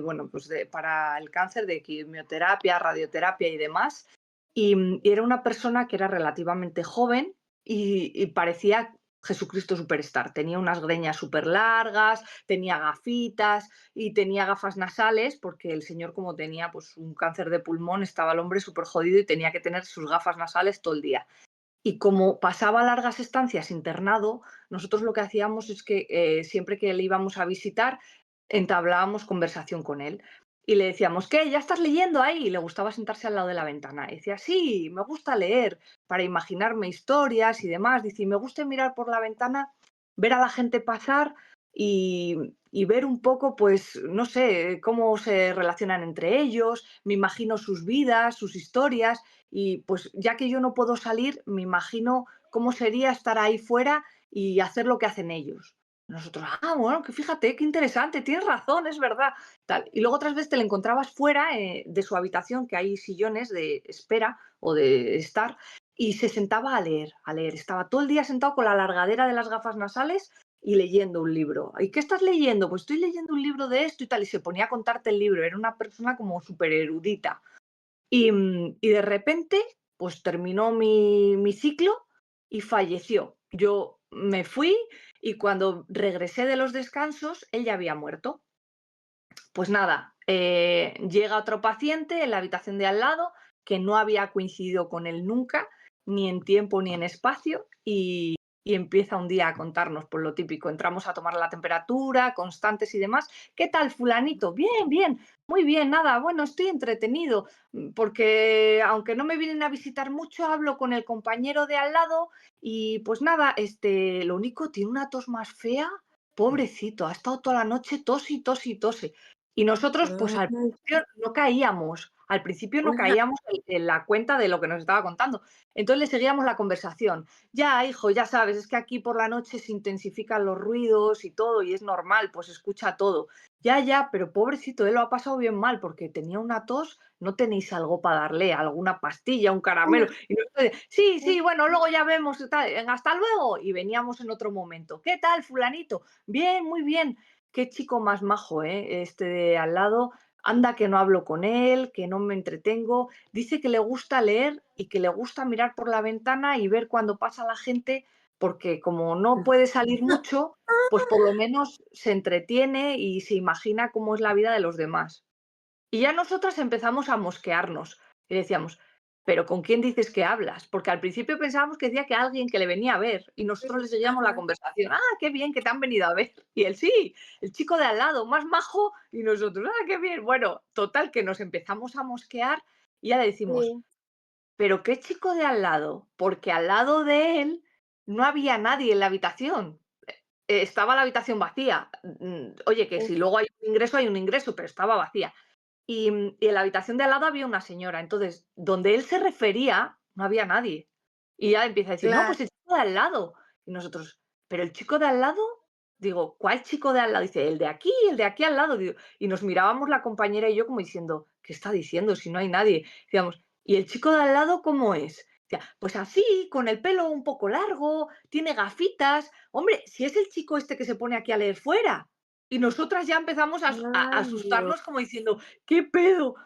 bueno, pues para el cáncer, de quimioterapia, radioterapia y demás. Y era una persona que era relativamente joven y parecía Jesucristo Superstar. Tenía unas greñas súper largas, tenía gafitas y tenía gafas nasales, porque el señor, como tenía pues un cáncer de pulmón, estaba el hombre súper jodido y tenía que tener sus gafas nasales todo el día. Y como pasaba largas estancias internado, nosotros lo que hacíamos es que siempre que le íbamos a visitar, entablábamos conversación con él. Y le decíamos, ¿qué? ¿Ya estás leyendo ahí? Y le gustaba sentarse al lado de la ventana. Y decía, sí, me gusta leer para imaginarme historias y demás. Dice, y me gusta mirar por la ventana, ver a la gente pasar y ver un poco, pues, no sé, cómo se relacionan entre ellos. Me imagino sus vidas, sus historias. Y pues ya que yo no puedo salir, me imagino cómo sería estar ahí fuera y hacer lo que hacen ellos. Nosotros, bueno, que fíjate, qué interesante, tienes razón, es verdad. Tal. Y luego otras veces te lo encontrabas fuera de su habitación, que hay sillones de espera o de estar, y se sentaba a leer, a leer. Estaba todo el día sentado con la largadera de las gafas nasales y leyendo un libro. ¿Y qué estás leyendo? Pues estoy leyendo un libro de esto y tal. Y se ponía a contarte el libro. Era una persona como súper erudita. Y de repente, pues terminó mi ciclo y falleció. Yo me fui y cuando regresé de los descansos, él ya había muerto. Pues nada, llega otro paciente en la habitación de al lado que no había coincidido con él nunca, ni en tiempo ni en espacio, y empieza un día a contarnos por lo típico. Entramos a tomar la temperatura, constantes y demás. ¿Qué tal, fulanito? Bien, bien, muy bien, nada, bueno, estoy entretenido, porque aunque no me vienen a visitar mucho, hablo con el compañero de al lado y pues nada, lo único, tiene una tos más fea. Pobrecito, ha estado toda la noche tos y tos y tose. Y nosotros, pues al Ay, principio no caíamos, al principio no caíamos en la cuenta de lo que nos estaba contando. Entonces le seguíamos la conversación. Ya, hijo, ya sabes, es que aquí por la noche se intensifican los ruidos y todo, y es normal, pues escucha todo. Ya, ya, pero pobrecito, él lo ha pasado bien mal porque tenía una tos, ¿no tenéis algo para darle? ¿Alguna pastilla, un caramelo? Y nosotros, sí, sí, bueno, luego ya vemos, tal, venga, hasta luego. Y veníamos en otro momento. ¿Qué tal, fulanito? Bien, muy bien. Qué chico más majo, ¿eh? Este de al lado. Anda que no hablo con él, que no me entretengo. Dice que le gusta leer y que le gusta mirar por la ventana y ver cuando pasa la gente, porque como no puede salir mucho, pues por lo menos se entretiene y se imagina cómo es la vida de los demás. Y ya nosotras empezamos a mosquearnos y decíamos, pero ¿con quién dices que hablas? Porque al principio pensábamos que decía que alguien que le venía a ver y nosotros le seguíamos la ajá, conversación. Ah, qué bien que te han venido a ver. Y él sí, el chico de al lado, más majo, y nosotros, ah, qué bien. Bueno, total, que nos empezamos a mosquear y ya le decimos, sí, pero ¿qué chico de al lado? Porque al lado de él no había nadie en la habitación. Estaba la habitación vacía. Oye, que si luego hay un ingreso, pero estaba vacía. Y en la habitación de al lado había una señora. Entonces, donde él se refería, no había nadie. Y ya empieza a decir, no, claro. pues el chico de al lado. Y nosotros, pero el chico de al lado, digo, ¿cuál chico de al lado? Dice, el de aquí al lado. Digo, y nos mirábamos la compañera y yo como diciendo, ¿qué está diciendo si no hay nadie? Decíamos, ¿y el chico de al lado cómo es? Decía, pues así, con el pelo un poco largo, tiene gafitas. Hombre, si es el chico este que se pone aquí a leer fuera. Y nosotras ya empezamos a Ay, Dios. asustarnos como diciendo, ¿qué pedo?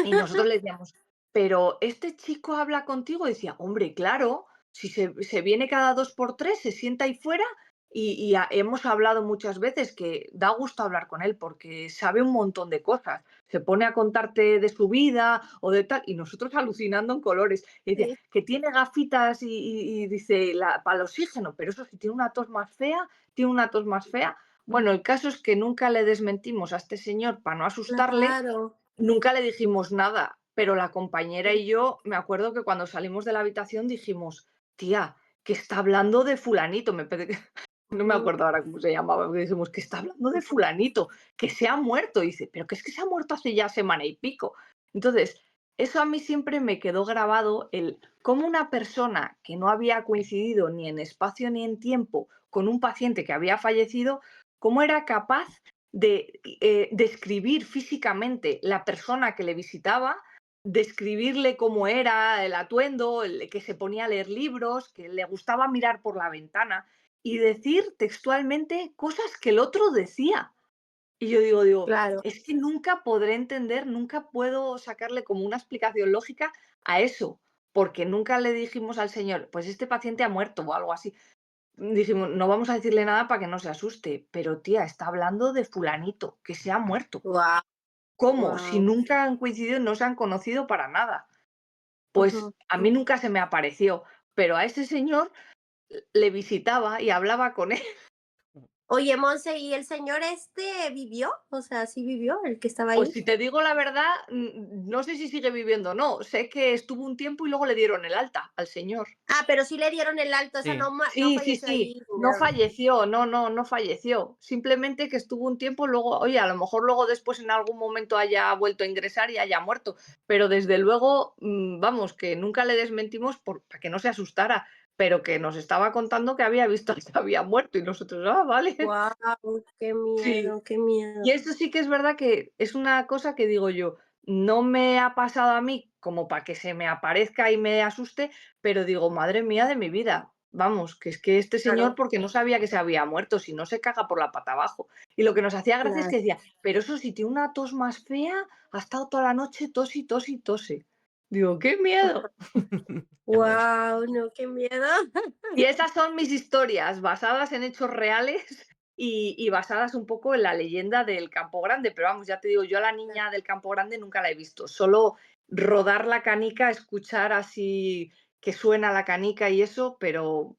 Y nosotros le decíamos, pero este chico habla contigo. Y decía, hombre, claro, si se viene cada dos por tres, se sienta ahí fuera y hemos hablado muchas veces que da gusto hablar con él porque sabe un montón de cosas. Se pone a contarte de su vida o de tal, y nosotros alucinando en colores. Y decía, Sí, que tiene gafitas y dice, para el oxígeno, pero eso sí, tiene una tos más fea, tiene una tos más fea. Bueno, el caso es que nunca le desmentimos a este señor para no asustarle. claro. Nunca le dijimos nada, pero la compañera y yo, me acuerdo que cuando salimos de la habitación dijimos: "Tía, que está hablando de fulanito", no me Ujú, acuerdo ahora cómo se llamaba, pero dijimos: "Que está hablando de fulanito, que se ha muerto", y dice: "Pero que es que se ha muerto hace ya semana y pico". Entonces, eso a mí siempre me quedó grabado, el cómo una persona que no había coincidido ni en espacio ni en tiempo con un paciente que había fallecido, cómo era capaz de describir físicamente la persona que le visitaba, describirle cómo era el atuendo, que se ponía a leer libros, que le gustaba mirar por la ventana y decir textualmente cosas que el otro decía. Y yo digo, Claro. es que nunca podré entender, nunca puedo sacarle como una explicación lógica a eso, porque nunca le dijimos al señor, pues este paciente ha muerto o algo así. Dijimos, no vamos a decirle nada para que no se asuste, pero tía, está hablando de fulanito, que se ha muerto. Wow, ¿Cómo? Si wow. nunca han coincidido, no se han conocido para nada. Pues a mí nunca se me apareció, pero a ese señor le visitaba y hablaba con él. Oye, Monse, ¿y el señor vivió? O sea, ¿sí vivió el que estaba Pues ahí? si te digo la verdad, no sé si sigue viviendo o no. Sé que estuvo un tiempo y luego le dieron el alta al señor. Ah, pero sí le dieron el alto, o sea, Sí. no Sí, sí, falleció sí. ahí. No No. falleció, no falleció. Simplemente que estuvo un tiempo, luego, oye, a lo mejor luego después en algún momento haya vuelto a ingresar y haya muerto. Pero desde luego, vamos, que nunca le desmentimos para que no se asustara, pero que nos estaba contando que había visto que había muerto y nosotros, ah, vale. Wow, qué Sí. miedo, qué miedo. Y eso sí que es verdad que es una cosa que digo yo, no me ha pasado a mí como para que se me aparezca y me asuste, pero digo, madre mía de mi vida, vamos, que es que este señor, Claro, porque no sabía que se había muerto, si no se caga por la pata abajo. Y lo que nos hacía gracia es claro. que decía, pero eso si tiene una tos más fea, ha estado toda la noche tos y tos y tose. Digo, qué miedo. Ya ves. Wow, no, qué miedo. Y esas son mis historias, basadas en hechos reales y basadas un poco en la leyenda del Campo Grande. Pero vamos, ya te digo, yo a la niña del Campo Grande nunca la he visto. Solo rodar la canica, escuchar así que suena la canica y eso, pero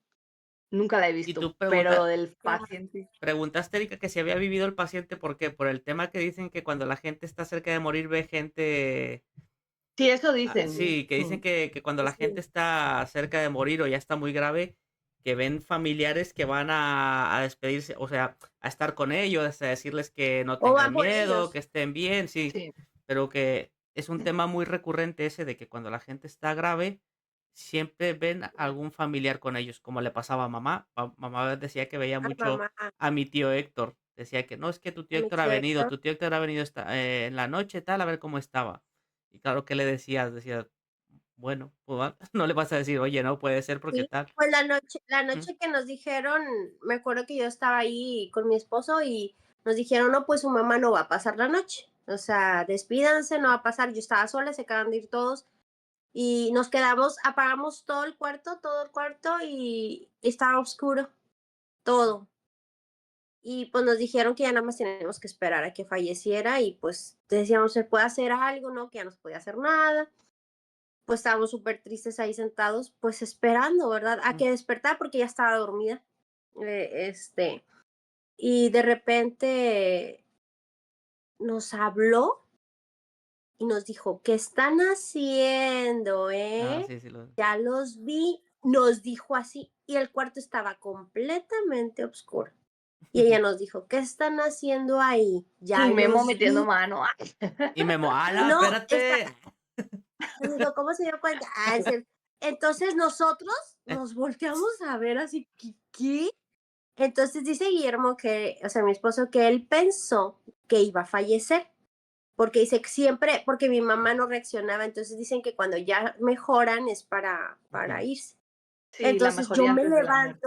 nunca la he Y visto. tú Pero lo del Claro. paciente. preguntaste, Erika, que si había vivido el paciente, ¿por qué? Por el tema que dicen que cuando la gente está cerca de morir ve gente. Sí, eso dicen. Sí, que dicen que cuando la gente Sí. está cerca de morir o ya está muy grave, que ven familiares que van a despedirse, o sea, a estar con ellos, a decirles que no O van tengan por miedo, que ellos. estén bien, sí, Sí. pero que es un tema muy recurrente ese de que cuando la gente está grave, siempre ven a algún familiar con ellos, como le pasaba a mamá. Mamá decía que veía Ay, mucho mamá, a mi tío Héctor. Decía que no, es que tu tío a mi Héctor ha tío venido, Héctor. tu tío Héctor ha venido en la noche, tal, a ver cómo estaba. Y claro que le decías, decía, bueno, pues no le vas a decir, oye, no puede ser porque Sí, tal. pues la Ujú. noche que nos dijeron, me acuerdo que yo estaba ahí con mi esposo y nos dijeron, no, pues su mamá no va a pasar la noche. O sea, despídanse, no va a pasar. Yo estaba sola, se acaban de ir todos. Y nos quedamos, apagamos todo el cuarto y estaba oscuro, todo. Y pues nos dijeron que ya nada más teníamos que esperar a que falleciera y pues decíamos, ¿se puede hacer algo? No, que ya no se podía hacer nada. Pues estábamos súper tristes ahí sentados, pues esperando, ¿verdad? A Mm. que despertara porque ya estaba dormida. Y de repente nos habló y nos dijo, ¿qué están haciendo, Ah, eh? sí, sí, Ya los vi, nos dijo así, y el cuarto estaba completamente oscuro. Y ella nos dijo, ¿qué están haciendo ahí? Y Ya Memo los metiendo vi. mano. Y Memo, ala, No, espérate. nos dijo, ¿cómo se dio cuenta? Ah, entonces nosotros nos volteamos a ver así, ¿qué? Entonces dice Guillermo que, o sea, mi esposo, que él pensó que iba a fallecer, porque dice que siempre, porque mi mamá no reaccionaba, entonces dicen que cuando ya mejoran es para Ujú. irse. Sí, la Entonces yo mejoría antes de la muerte.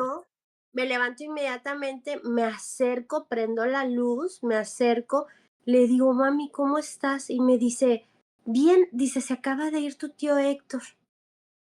me levanto inmediatamente, me acerco, prendo la luz, me acerco, le digo, mami, ¿cómo estás? Y me dice, bien, dice, se acaba de ir tu tío Héctor.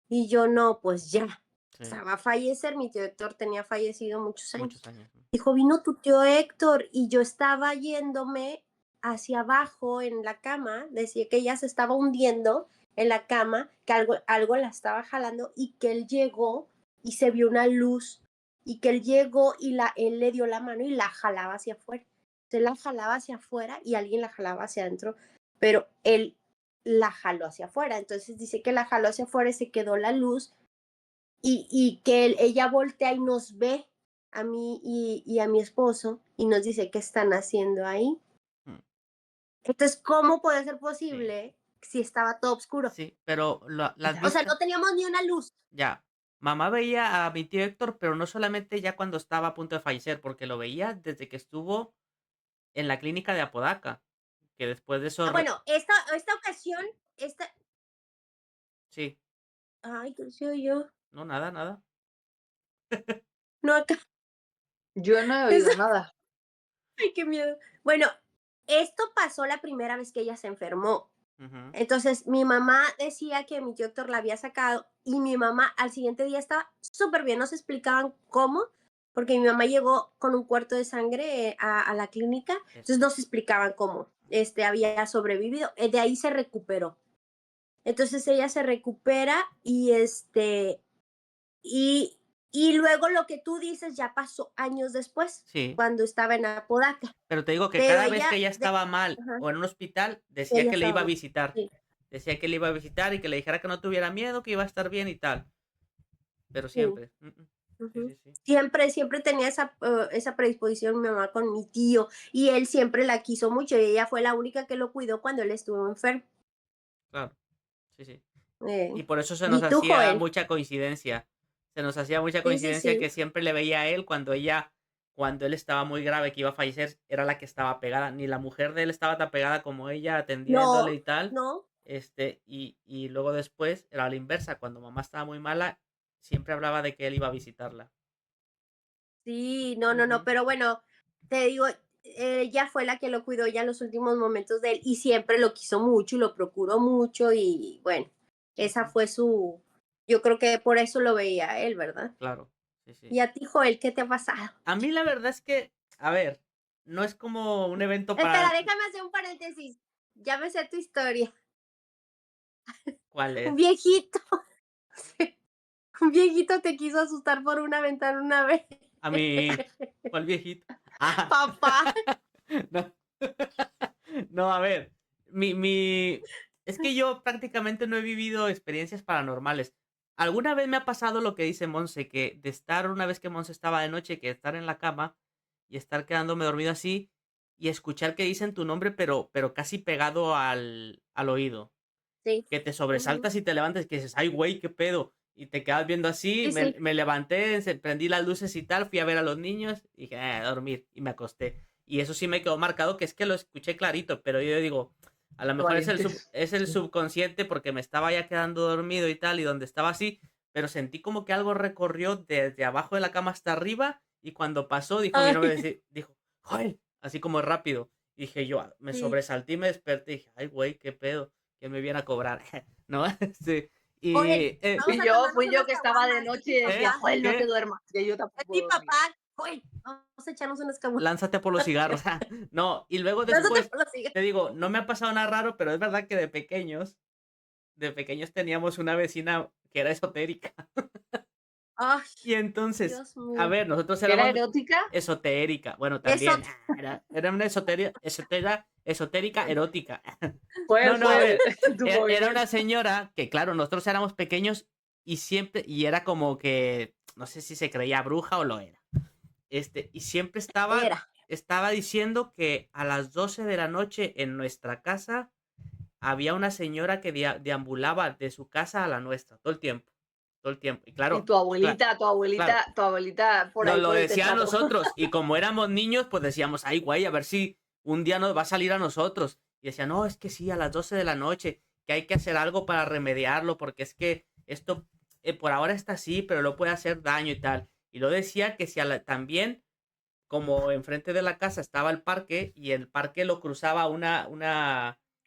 Y yo, no, pues ya, o Sí, sea, va a fallecer, mi tío Héctor tenía fallecido muchos muchos años. años. Dijo, vino tu tío Héctor y yo estaba yéndome hacia abajo en la cama, decía que ella se estaba hundiendo en la cama, que algo la estaba jalando y que él llegó y se vio una luz y que él llegó y él le dio la mano y la jalaba hacia afuera. Él la jalaba hacia afuera y alguien la jalaba hacia adentro, pero él la jaló hacia afuera. Entonces dice que la jaló hacia afuera y se quedó la luz y que ella voltea y nos ve a mí y a mi esposo y nos dice qué están haciendo ahí. Mm. Entonces, ¿cómo puede ser Sí. posible sí estaba todo oscuro. Sí, pero las O sea, no vistas, teníamos ni una luz. ya. Mamá veía a mi tío Héctor, pero no solamente ya cuando estaba a punto de fallecer, porque lo veía desde que estuvo en la clínica de Apodaca, que después de eso, Bueno, esta ocasión, sí, ay, ¿qué decía yo? no, nada, nada. No, acá, Yo no he eso, oído nada. ay, qué miedo. Bueno, esto pasó la primera vez que ella se enfermó. Ujú, Entonces, mi mamá decía que mi tío Héctor la había sacado y mi mamá al siguiente día estaba súper bien, no se explicaban cómo, porque mi mamá llegó con un cuarto de sangre a la clínica, eso. entonces no se explicaban cómo había sobrevivido, de ahí se recuperó. Entonces ella se recupera y, y luego lo que tú dices ya pasó años después, Sí, cuando estaba en Apodaca, pero te digo que pero cada vez que ella, ella estaba mal ajá, o en un hospital, decía ella que le estaba iba a mal. visitar. Sí, Decía que le iba a visitar y que le dijera que no tuviera miedo, que iba a estar bien y tal. Pero sí. siempre. Sí, Ujú. sí, sí. Siempre tenía esa predisposición mi mamá con mi tío y él siempre la quiso mucho y ella fue la única que lo cuidó cuando él estuvo enfermo. Claro. Sí, sí. Eh, Y por eso se nos ¿Y tú, hacía Joel? mucha coincidencia. Se nos hacía mucha Sí, sí, coincidencia sí. que siempre le veía a él cuando él estaba muy grave, que iba a fallecer, era la que estaba pegada. Ni la mujer de él estaba tan pegada como ella, atendiéndole No, y tal. no, Y luego después era la inversa. Cuando mamá estaba muy mala, siempre hablaba de que él iba a visitarla. sí, no, Ujú, pero bueno, te digo, ella fue la que lo cuidó ya en los últimos momentos de él y siempre lo quiso mucho y lo procuró mucho y bueno, esa ujú, fue yo creo que por eso lo veía a él, ¿verdad? claro. Sí, sí. Y a ti, Joel, ¿qué te ha pasado? A mí la verdad es que, a ver, no es como un evento Espera, para... déjame hacer un paréntesis. Ya me sé tu historia. ¿Cuál Un es? viejito, un viejito te quiso asustar por una ventana una vez. A mí... ¿Cuál viejito? Ah, Papá. no. No, a ver, es que yo prácticamente no he vivido experiencias paranormales. Alguna vez me ha pasado lo que dice Monse, que de estar una vez que Monse estaba de noche, que estar en la cama y estar quedándome dormido así y escuchar que dicen tu nombre, pero casi pegado al oído. Sí. Que te Ujú. sobresaltas y te levantas y que dices, ay, güey, qué pedo. Y te quedas viendo así, Sí, sí. me levanté, prendí las luces y tal, fui a ver a los niños y dije, a dormir y me acosté. Y eso sí me quedó marcado, que es que lo escuché clarito, pero yo digo, a lo mejor Valientes. es el Sí. subconsciente porque me estaba ya quedando dormido y tal, y donde estaba así, pero sentí como que algo recorrió desde abajo de la cama hasta arriba y cuando pasó, dijo mi novia, Ay, dijo, ¡Joder! Así como rápido. Y dije yo, me sí. sobresalté y me desperté y dije, ay, güey, qué pedo, que me viene a cobrar. ¿No? Sí. Joel, Y, vamos a tomarnos Fui yo unas que estaba de caguamas. Es noche mi y decía, papá. Joel, no te ¿Qué? duermas, que yo Es tampoco mi dormía. papá. Joel, vamos a echarnos unas caguamas. Lánzate por los cigarros. No, y luego Lánzate después, por la silla. te digo, no me ha pasado nada raro, pero es verdad que de pequeños teníamos una vecina que era esotérica. Ay, Y entonces, Dios a mío. ver, nosotros ¿Era éramos erótica? esotérica. Bueno, Eso. también. Era una esotérica erótica. Fue, No, no, a ver. tu Era una movimiento. señora que, claro, nosotros éramos pequeños y era como que, no sé si se creía bruja o lo era. Y siempre Era. estaba diciendo que a las 12 de la noche en nuestra casa había una señora que deambulaba de su casa a la nuestra, todo el tiempo. Todo el tiempo. Y Y claro, claro, tu abuelita por nos ahí lo por el decía a tejado. nosotros y como éramos niños, pues decíamos, ay, güey, a ver si un día nos va a salir a nosotros. Y decía, no, es que sí, a las 12 de la noche, que hay que hacer algo para remediarlo, porque es que esto por ahora está así, pero lo puede hacer daño y tal. Y lo decía que si también, como enfrente de la casa estaba el parque y el parque lo cruzaba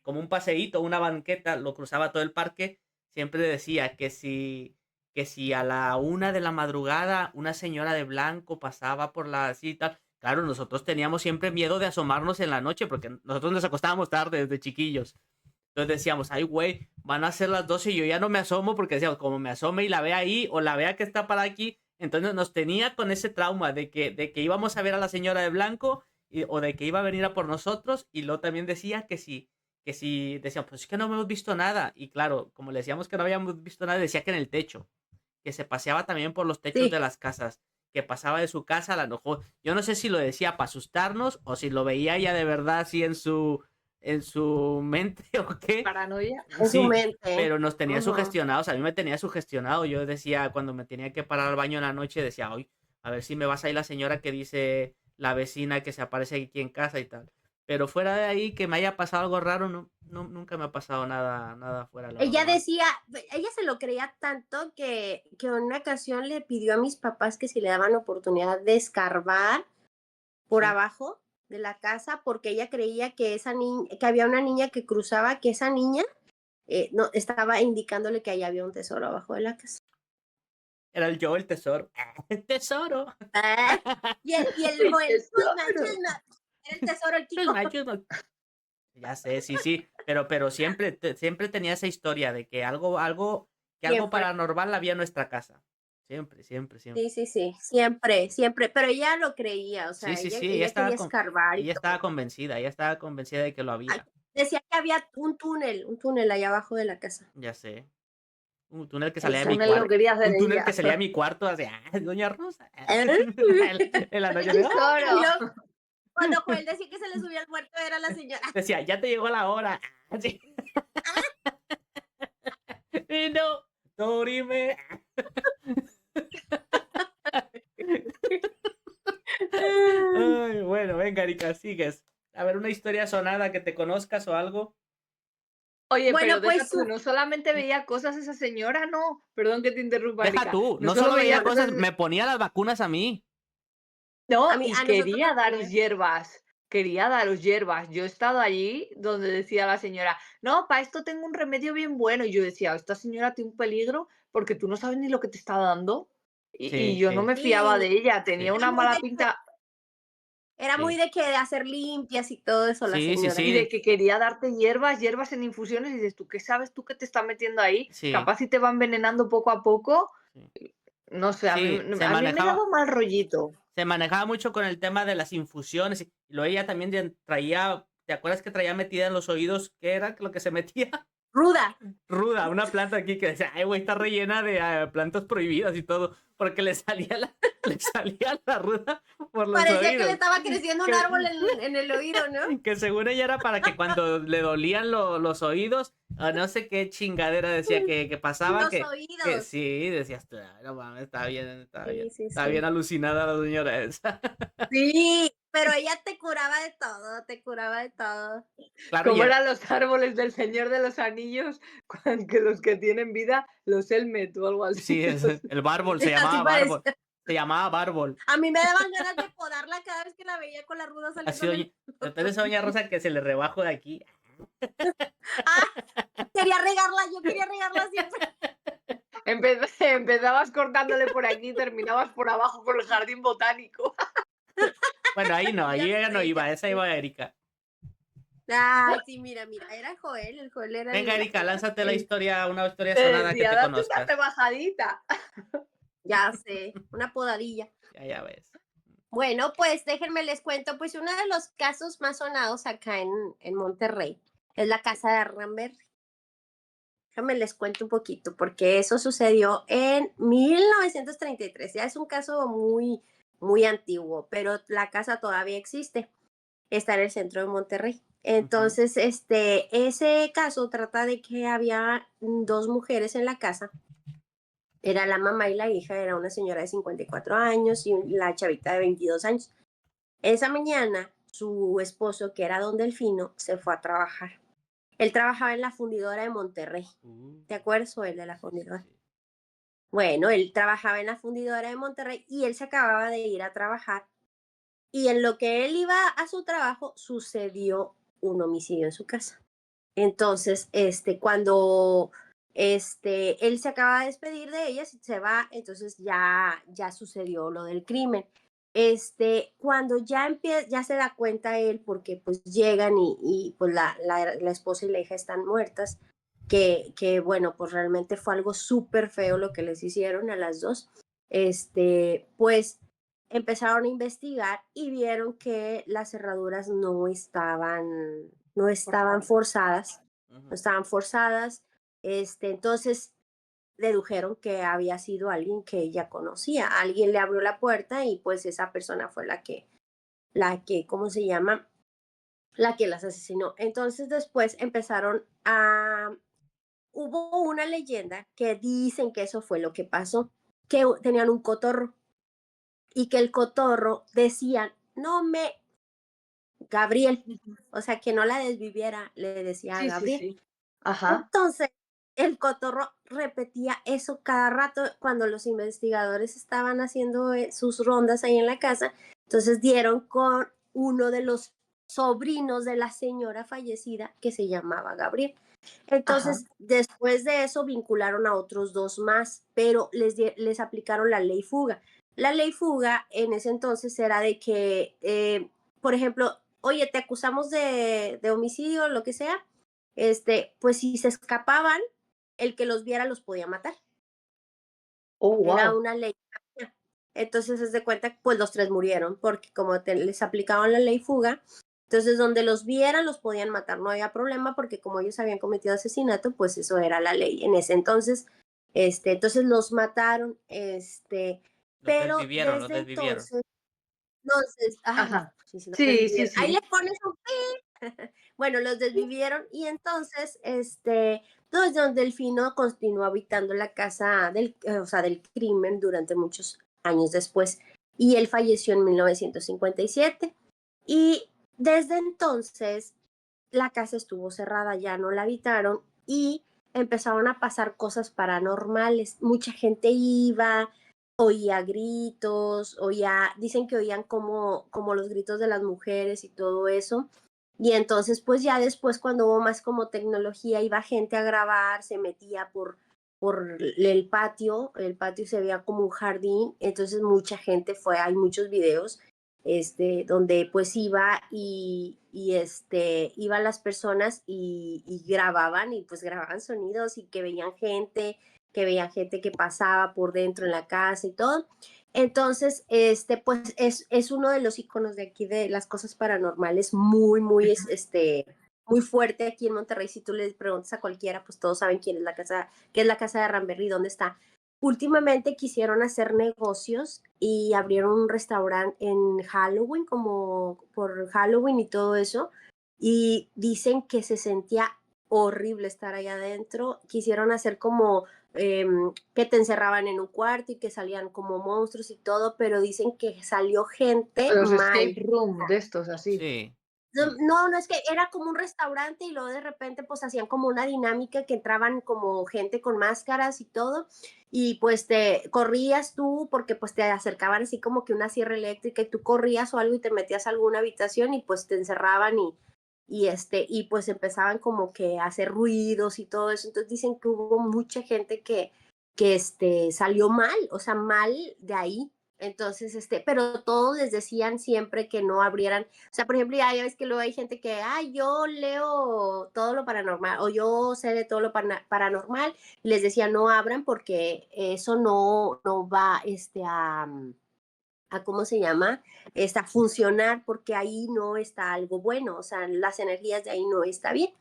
como un paseíto, una banqueta, lo cruzaba todo el parque, siempre decía que si a la 1 de la madrugada una señora de blanco pasaba por la cita, claro, nosotros teníamos siempre miedo de asomarnos en la noche porque nosotros nos acostábamos tarde desde chiquillos. Entonces decíamos, ay, güey, van a ser las 12 y yo ya no me asomo porque decíamos, como me asome y la vea ahí o la vea que está para aquí, entonces nos tenía con ese trauma de que íbamos a ver a la señora de blanco o de que iba a venir a por nosotros y luego también decía que si decíamos, pues es que no hemos visto nada. Y claro, como le decíamos que no habíamos visto nada, decía que en el techo, que se paseaba también por los techos Sí. de las casas, que pasaba de su casa a la mejor. Yo no sé si lo decía para asustarnos o si lo veía ya de verdad así en su mente o qué. Paranoia. En su Sí, mente. pero nos tenía Ujú. sugestionados, a mí me tenía sugestionado. Yo decía, cuando me tenía que parar al baño en la noche, decía, hoy, a ver si me vas a ir la señora que dice la vecina que se aparece aquí en casa y tal. Pero fuera de ahí, que me haya pasado algo raro, nunca me ha pasado nada fuera de lo Ella normal. decía, ella se lo creía tanto que en una ocasión le pidió a mis papás que si le daban oportunidad de escarbar por Sí. abajo de la casa, porque ella creía que esa niña, que había una niña que cruzaba, que esa niña no estaba indicándole que ahí había un tesoro abajo de la casa. Era el tesoro. El tesoro. Ah, y el El Joel, chusma, tesoro. chusma. Era el tesoro, el Kiko. Chusma, chusma. Ya sé, sí, pero siempre tenía esa historia de que algo Siempre. paranormal había en nuestra casa. Siempre. Sí, siempre. Pero ella lo creía, o Sí, sea, sí, ella, sí, ella quería escarbar y ella estaba todo. convencida, de que lo Ay, había. decía que había un túnel allá abajo de la casa. Ya sé. Un túnel que El salía de Eso mi no lo cuarto. quería hacer Un túnel que ella. salía de mi cuarto así, Doña Rosa. En la ¡El noche así, Y tesoro! luego, cuando Joel decía que se le subía al muerto, era la señora. decía, ya te llegó la hora. Así. Y no, Dorime. Ay, bueno, venga, Erika, sigues. A ver, una historia sonada que te conozcas o algo. Oye, Bueno, pero deja pues tú, no solamente veía cosas esa señora, no. Perdón que te interrumpa, Deja Erika. tú, No no solo solo veía veía cosas. cosas, me ponía las vacunas a mí. No, y a nosotros quería daros también. hierbas. Quería daros hierbas. Yo he estado allí donde decía la señora, no, para esto tengo un remedio bien bueno. Y yo decía, esta señora tiene un peligro porque tú no sabes ni lo que te está dando. Y Sí, yo no sí, me fiaba Sí, de ella, tenía sí. era una muy mala de que, pinta. era muy Sí, de que de hacer limpias y todo eso la sí, sí, señora. Y de sí, que quería darte hierbas, hierbas en infusiones, y dices, ¿tú qué sabes tú que te está metiendo ahí? sí, Capaz si te va envenenando poco a poco. sí. No sé, Sí, a mí me daba mal rollito. se manejaba mucho con el tema de las infusiones. Y luego ella también traía, ¿te acuerdas que traía metida en los oídos? ¿Qué era lo que se metía? Ruda. Ruda, una planta aquí que decía, ay, güey, está rellena de plantas prohibidas y todo, porque le salía la ruda por los Parecía que le oídos. estaba creciendo un Que, árbol en el oído, ¿no? que según ella era para que cuando le dolían los oídos, o no sé qué chingadera decía que pasaba, Los que oídos. sí, decías, "Ay, no mames, Sí, sí, está bien sí. alucinada la señora esa". Sí, pero ella te curaba de todo, te curaba de todo. Claro, Como eran los árboles del Señor de los Anillos, que los que tienen vida, los Elmet o algo así. sí, el bárbol, se Así llamaba bárbol, parecía. se llamaba bárbol. A mí me daban ganas de podarla cada vez que la veía con la ruda Así, saliéndole. oye, entonces doña Rosa que se le rebajo de aquí. Ah, yo quería regarla siempre. Empezabas cortándole por aquí y terminabas por abajo con el jardín botánico. Bueno, ahí no, ahí ella no Ya iba, esa sé. iba Erika. Ay, sí, mira, era el Joel era Venga, Erika, lánzate el una historia Te sonada que decía, te date una conozcas. rebajadita. ya sé, una podadilla. Ya ves. Bueno, pues déjenme les cuento, pues uno de los casos más sonados acá en Monterrey es la casa de Ramberry. Déjenme les cuento un poquito, porque eso sucedió en 1933. Ya es un caso muy antiguo, pero la casa todavía existe. Está en el centro de Monterrey. Ujú, Entonces, ese caso trata de que había dos mujeres en la casa. Era la mamá y la hija, era una señora de 54 años y la chavita de 22 años. Esa mañana, su esposo, que era don Delfino, se fue a trabajar. Él trabajaba en la fundidora de Monterrey. uh, ¿Te acuerdas o él de la sí, sí, fundidora? sí. Bueno, él trabajaba en la fundidora de Monterrey y él se acababa de ir a trabajar. Y en lo que él iba a su trabajo, sucedió un homicidio en su casa. Entonces, cuando él se acaba de despedir de ella, se va, entonces ya sucedió lo del crimen. Cuando ya se da cuenta él, porque pues llegan y pues la esposa y la hija están muertas, que bueno, pues realmente fue algo súper feo lo que les hicieron a las dos. Pues empezaron a investigar y vieron que las cerraduras no estaban forzadas, no Ujú. estaban forzadas. Entonces dedujeron que había sido alguien que ella conocía. Alguien le abrió la puerta y pues esa persona fue la que, ¿cómo se llama? la que las asesinó. Entonces después empezaron a... Hubo una leyenda que dicen que eso fue lo que pasó, que tenían un cotorro y que el cotorro decían, no me, Gabriel, Ujú. o sea, que no la desviviera, le decía a Sí, sí, Gabriel. sí. Ajá. Entonces, el cotorro repetía eso cada rato cuando los investigadores estaban haciendo sus rondas ahí en la casa. Entonces dieron con uno de los sobrinos de la señora fallecida que se llamaba Gabriel. Ajá. Entonces, después de eso vincularon a otros dos más, pero les aplicaron la ley fuga. La ley fuga en ese entonces era de que, por ejemplo, oye, te acusamos de homicidio, lo que sea, pues si se escapaban, el que los viera los podía matar. Oh, Era wow. una ley. Entonces, haz de cuenta, pues los tres murieron, porque como les aplicaban la ley fuga, entonces donde los vieran los podían matar, no había problema, porque como ellos habían cometido asesinato, pues eso era la ley en ese entonces. Entonces los mataron, pero Los desde desvivieron. entonces, ay, Ajá. sí, sí, los Sí, sí, desvivieron. Ahí le sí. pones un bueno, los desvivieron y entonces, entonces don Delfino continuó habitando la casa o sea, del crimen durante muchos años después y él falleció en 1957 y desde entonces la casa estuvo cerrada, ya no la habitaron y empezaron a pasar cosas paranormales. Mucha gente iba, oía gritos, dicen que oían como los gritos de las mujeres y todo eso. Y entonces, pues ya después, cuando hubo más como tecnología, iba gente a grabar, se metía por el patio se veía como un jardín, entonces mucha gente fue, hay muchos videos, donde pues iban las personas y grababan, y pues grababan sonidos y que veían gente que pasaba por dentro en la casa y todo. Entonces, pues es uno de los iconos de aquí de las cosas paranormales muy, muy, muy fuerte aquí en Monterrey. Si tú le preguntas a cualquiera, pues todos saben quién es qué es la casa de Ramberry, dónde está. Últimamente quisieron hacer negocios y abrieron un restaurante en Halloween, como por Halloween y todo eso. Y dicen que se sentía horrible estar allá adentro. Quisieron hacer como que te encerraban en un cuarto y que salían como monstruos y todo, pero dicen que salió gente Los escape mal. room de estos así. Sí. No, no, no, es que era como un restaurante y luego de repente pues hacían como una dinámica que entraban como gente con máscaras y todo y pues te corrías tú porque pues te acercaban así como que una sierra eléctrica y tú corrías o algo y te metías a alguna habitación y pues te encerraban y pues empezaban como que a hacer ruidos y todo eso. Entonces dicen que hubo mucha gente que salió mal, o sea, mal de ahí. Entonces, pero todos les decían siempre que no abrieran, o sea, por ejemplo, ya ves que luego hay gente que, yo leo todo lo paranormal o yo sé de todo lo paranormal y les decía no abran porque eso no va a ¿cómo se llama? A funcionar porque ahí no está algo bueno, o sea, las energías de ahí no está bien.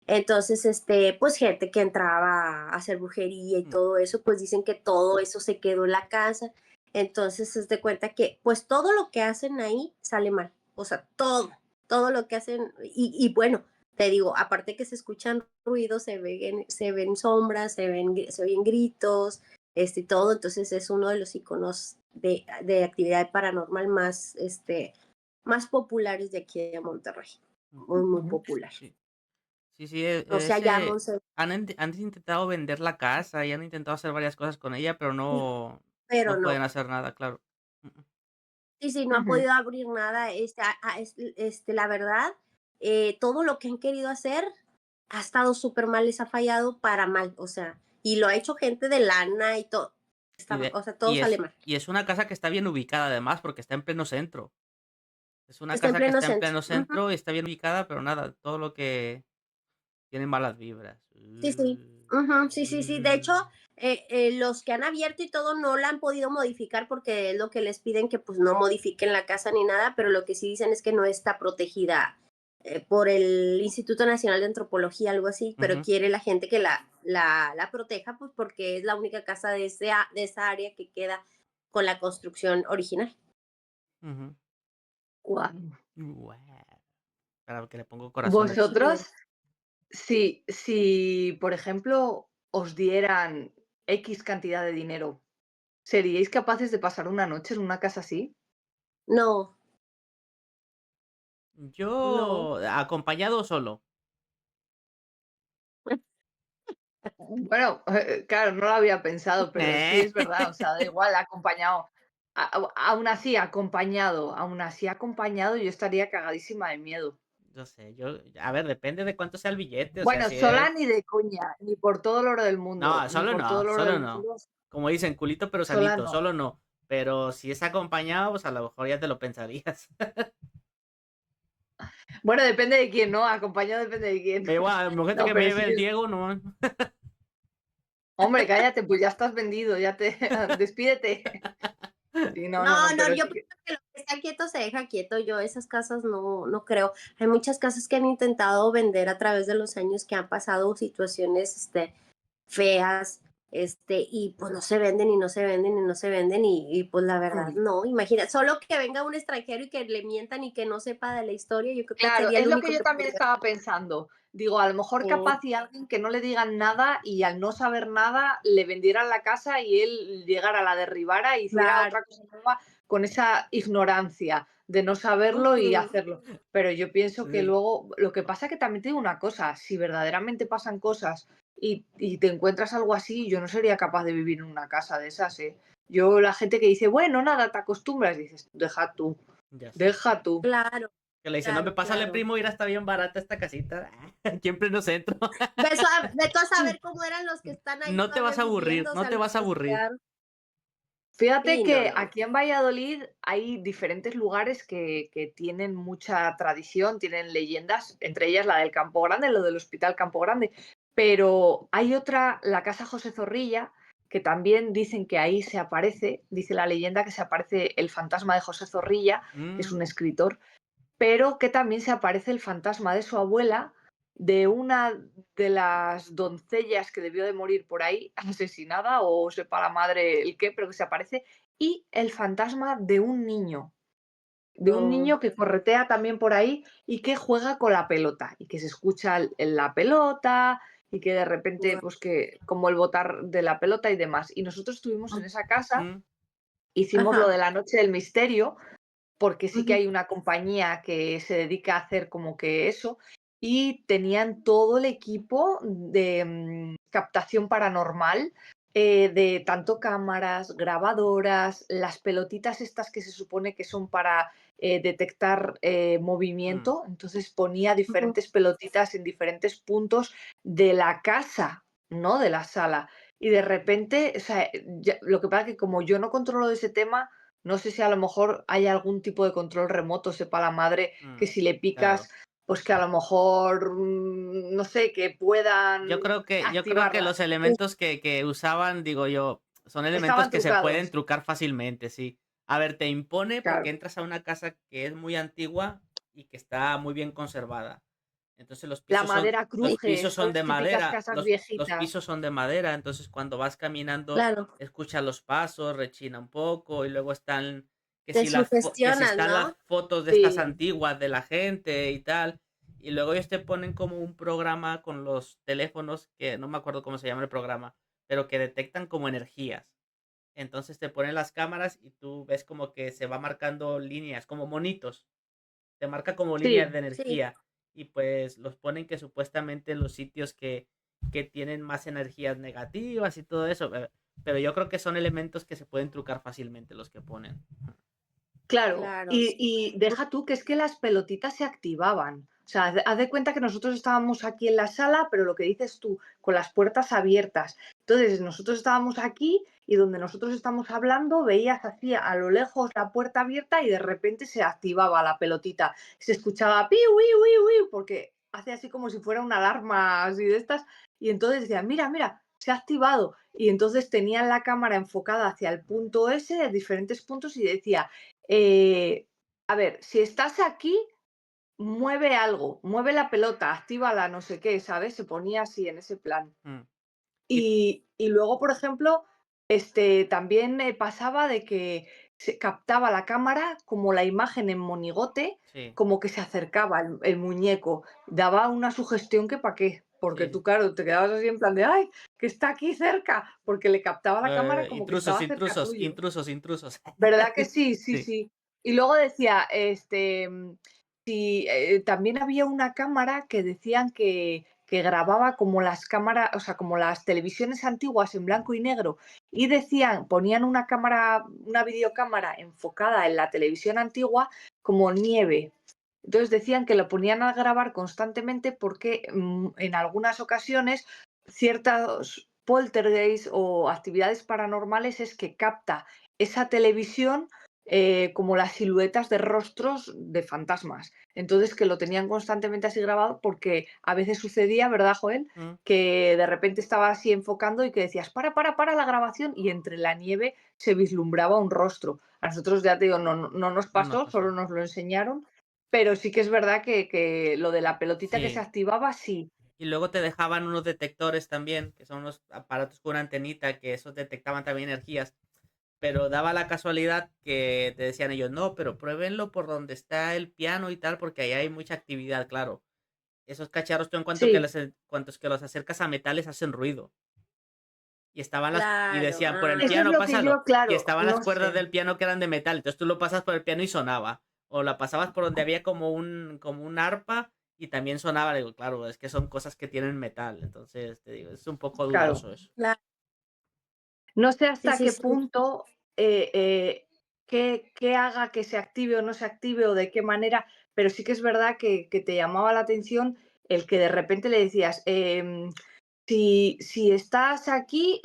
Entonces, pues gente que entraba a hacer brujería y Mm. todo eso, pues dicen que todo eso se quedó en la casa. Entonces, se de cuenta que, pues todo lo que hacen ahí sale mal. O sea, todo lo que hacen. Y bueno, te digo, aparte que se escuchan ruidos, se ven sombras, se oyen gritos, y todo. Entonces, es uno de los iconos de actividad paranormal más populares de aquí de Monterrey. Muy, muy Ujú. popular. Sí. Sí, sí, No sé, allá, Monse, han intentado vender la casa y han intentado hacer varias cosas con ella, pero pero no pueden no. hacer nada, claro. Sí, sí, no han Ujú. podido abrir nada. La verdad, todo lo que han querido hacer ha estado súper mal, les ha fallado para mal, o sea, y lo ha hecho gente de lana y todo. Y de O sea, todo sale mal. y es una casa que está bien ubicada además, porque está en pleno centro. Es una Está en casa que pleno está en centro. pleno Ujú. centro y está bien ubicada, pero nada, todo lo que tiene malas vibras. Sí, sí. Ujú, sí, sí, sí. De hecho, los que han abierto y todo no la han podido modificar porque es lo que les piden que pues no modifiquen la casa ni nada, pero lo que sí dicen es que no está protegida por el Instituto Nacional de Antropología, algo así, pero Ujú, quiere la gente que la proteja, pues porque es la única casa de esa área que queda con la construcción original. ujú. Guau. Guau. Para que le pongo corazones. Vosotros, Bien. si, por ejemplo, os dieran X cantidad de dinero, ¿seríais capaces de pasar una noche en una casa así? No, no. Yo, acompañado o solo. Bueno, claro, no lo había pensado, pero sí Eh, es verdad, o sea, da igual, acompañado. Aún así acompañado, yo estaría cagadísima de miedo. yo sé, a ver, depende de cuánto sea el billete, o sea, Bueno, si sola es... ni de coña, ni por todo el oro del mundo, No, ni por todo el oro solo del no. mundo, Como dicen, culito pero sola sanito, no. solo no. Pero si es acompañado, pues a lo mejor ya te lo pensarías. Bueno, depende de quién, ¿no? Acompañado depende de quién. Me igual, imagínate No, que me pero sí lleve el que Diego, no. hombre, cállate, pues ya estás vendido, ya te despídete. Sí, no, no, No, no, no, pero yo sí que pienso que lo que está quieto se deja quieto. Yo esas casas no creo. Hay muchas casas que han intentado vender a través de los años que han pasado situaciones, feas, y pues no se venden y no se venden y no se venden y pues la verdad mm. no, imagina, solo que venga un extranjero y que le mientan y que no sepa de la historia, yo creo que Claro, sería es el lo que único yo que también podría estaba pensando. Digo, a lo mejor hacer. capaz y alguien que no le digan nada y al no saber nada le vendieran la casa y él llegara, la derribara e hiciera Claro. otra cosa nueva con esa ignorancia de no saberlo y Ujú. hacerlo. Pero yo pienso que Sí, luego, lo que pasa que también te digo una cosa, si verdaderamente pasan cosas y te encuentras algo así, yo no sería capaz de vivir en una casa de esas, ¿eh? Yo, la gente que dice, bueno, nada, te acostumbras, dices, ya sé. deja tú. Claro, Que le dicen, no me claro, pásale, claro. primo, ir está bien barata esta casita. Aquí en pleno centro. Ve tú a saber cómo eran los que están ahí No te todavía vas a aburrir, viviendo, o no sea, te los vas a que se aburrir. quedaron. Fíjate Sí, no, que no, no. aquí en Valladolid hay diferentes lugares que tienen mucha tradición, tienen leyendas, entre ellas la del Campo Grande, lo del Hospital Campo Grande, pero hay otra, la Casa José Zorrilla, que también dicen que ahí se aparece, dice la leyenda que se aparece el fantasma de José Zorrilla, que es Mm, un escritor, pero que también se aparece el fantasma de su abuela, de una de las doncellas que debió de morir por ahí, asesinada, o sepa la madre el qué, pero que se aparece, y el fantasma de un No, niño que corretea también por ahí y que juega con la pelota, y que se escucha la pelota, y que de repente, guau. pues que como el botar de la pelota y demás. Y nosotros estuvimos en esa casa, mm, hicimos lo Ajá. de la noche del misterio, porque sí que Ujú. hay una compañía que se dedica a hacer como que eso, y tenían todo el equipo de captación paranormal, de tanto cámaras, grabadoras, las pelotitas estas que se supone que son para detectar mm. movimiento, entonces ponía Ujú. diferentes pelotitas en diferentes puntos de la casa, no de la sala. Y de repente, o sea, lo que pasa es que como yo no controlo ese tema, no sé si a lo mejor hay algún tipo de control remoto, sepa la madre que Mm, si le picas, claro. pues que a lo mejor, no sé, que puedan Yo creo que activarla. los elementos que usaban, digo yo, son elementos Estaban que se pueden trucados, trucar fácilmente, sí. A ver, te impone porque claro. entras a una casa que es muy antigua y que está muy bien conservada. Entonces La madera los cruje, pisos son son las de típicas madera, casas los viejitas. pisos son de madera, entonces cuando vas caminando Claro, escuchas los pasos, rechina un poco y luego están te que si sugestionas, están las ¿no? fotos de estas Sí, antiguas de la gente y tal. Y luego ellos te ponen como un programa con los teléfonos, que no me acuerdo cómo se llama el programa, pero que detectan como energías. Entonces te ponen las cámaras y tú ves como que se va marcando líneas, como monitos. Te marca como líneas sí. de Sí, energía. Y pues los ponen que supuestamente en los sitios que tienen más energías negativas y todo eso. Pero yo creo que son elementos que se pueden trucar fácilmente los que ponen. Claro, claro, y sí. deja tú que es que las pelotitas se activaban. O sea, haz de cuenta que nosotros estábamos aquí en la sala, pero lo que dices tú, con las puertas abiertas. Entonces, nosotros estábamos aquí y donde nosotros estamos hablando, veías así a lo lejos la puerta abierta y de repente se activaba la pelotita. Se escuchaba piu, piu, piu, piu, porque hace así como si fuera una alarma así de estas. Y entonces decían, mira, mira, se ha activado. Y entonces tenían la cámara enfocada hacia el punto ese, de diferentes puntos, y decía, eh, a ver, si estás aquí, mueve algo, mueve la pelota, actívala, no sé qué, ¿sabes? Se ponía así en ese plan. Mm. Y Y luego, por ejemplo, también pasaba de que se captaba la cámara como la imagen en monigote, Sí, como que se acercaba el muñeco. Daba una sugestión que para qué, porque sí. tú, claro, te quedabas así en plan de, ¡ay, que está aquí cerca! Porque le captaba la cámara como que Intrusos, estaba cerca intrusos, tuyo. intrusos, intrusos. ¿Verdad que sí? Sí, Sí. sí. Y luego decía, sí, también había una cámara que decían que grababa como las cámaras, o sea, como las televisiones antiguas en blanco y negro, y decían, ponían una cámara, una videocámara enfocada en la televisión antigua como nieve. Entonces decían que lo ponían a grabar constantemente porque en algunas ocasiones ciertos poltergeists o actividades paranormales es que capta esa televisión como las siluetas de rostros de fantasmas. Entonces que lo tenían constantemente así grabado porque a veces sucedía, ¿verdad, Joel? Mm, Que de repente estaba así enfocando y que decías, para la grabación y entre la nieve se vislumbraba un rostro. A nosotros, ya te digo, no nos no nos pasó, solo pasó. nos lo enseñaron, pero sí que es verdad que lo de la pelotita que se Sí. activaba, sí. Y luego te dejaban unos detectores también, que son unos aparatos con una antenita, que esos detectaban también energías. Pero daba la casualidad que te decían ellos, no, pero pruébenlo por donde está el piano y tal, porque ahí hay mucha actividad, claro. Esos cacharros, tú en Sí, cuanto que los acercas a metales hacen ruido. Y Claro, decían, por el eso es piano, lo que pásalo. yo, Y claro, estaban las no cuerdas sé. del piano que eran de metal. Entonces tú lo pasas por el piano y sonaba. O la pasabas por donde había como un arpa y también sonaba. Digo, claro, es que son cosas que tienen metal. Entonces, te digo, es un poco Claro. dudoso eso. claro. No sé Sí, hasta sí, qué sí. punto, qué haga que se active o no se active o de qué manera, pero sí que es verdad que te llamaba la atención el que de repente le decías, si estás aquí,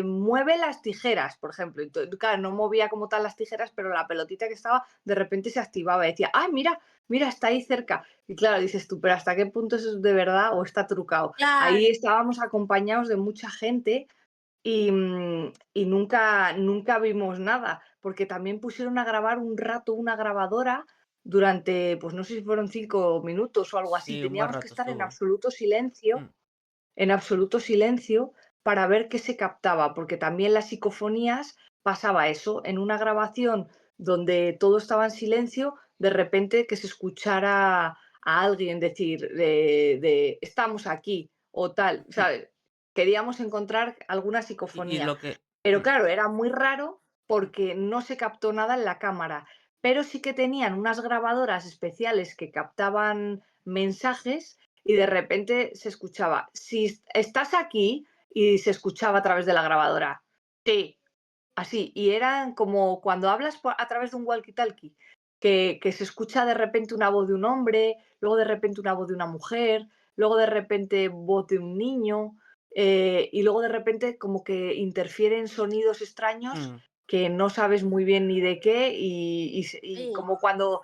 mueve las tijeras, por ejemplo. Y claro, no movía como tal las tijeras, pero la pelotita que estaba de repente se activaba y decía, ¡ay, mira, mira, está ahí cerca! Y claro, dices tú, pero ¿hasta qué punto eso es de verdad o está trucado? Ahí Claro. estábamos acompañados de mucha gente y nunca vimos nada, porque también pusieron a grabar un rato una grabadora durante, pues no sé si fueron 5 minutos o algo así. Sí, un buen Teníamos que rato estar estuvo. Mm, en absoluto silencio para ver qué se captaba, porque también las psicofonías pasaba eso, en una grabación donde todo estaba en silencio, de repente que se escuchara a alguien decir estamos aquí o tal, mm. ¿sabes? Queríamos encontrar alguna Y psicofonía, lo que... pero mm, claro, era muy raro porque no se captó nada en la cámara, pero sí que tenían unas grabadoras especiales que captaban mensajes y de repente se escuchaba, si estás aquí, y se escuchaba a través de la grabadora. Sí, así. Y eran como cuando hablas a través de un walkie-talkie, que se escucha de repente una voz de un hombre, luego de repente una voz de una mujer, luego de repente voz de un niño, y luego de repente como que interfieren sonidos extraños mm, que no sabes muy bien ni de qué, y Sí. como cuando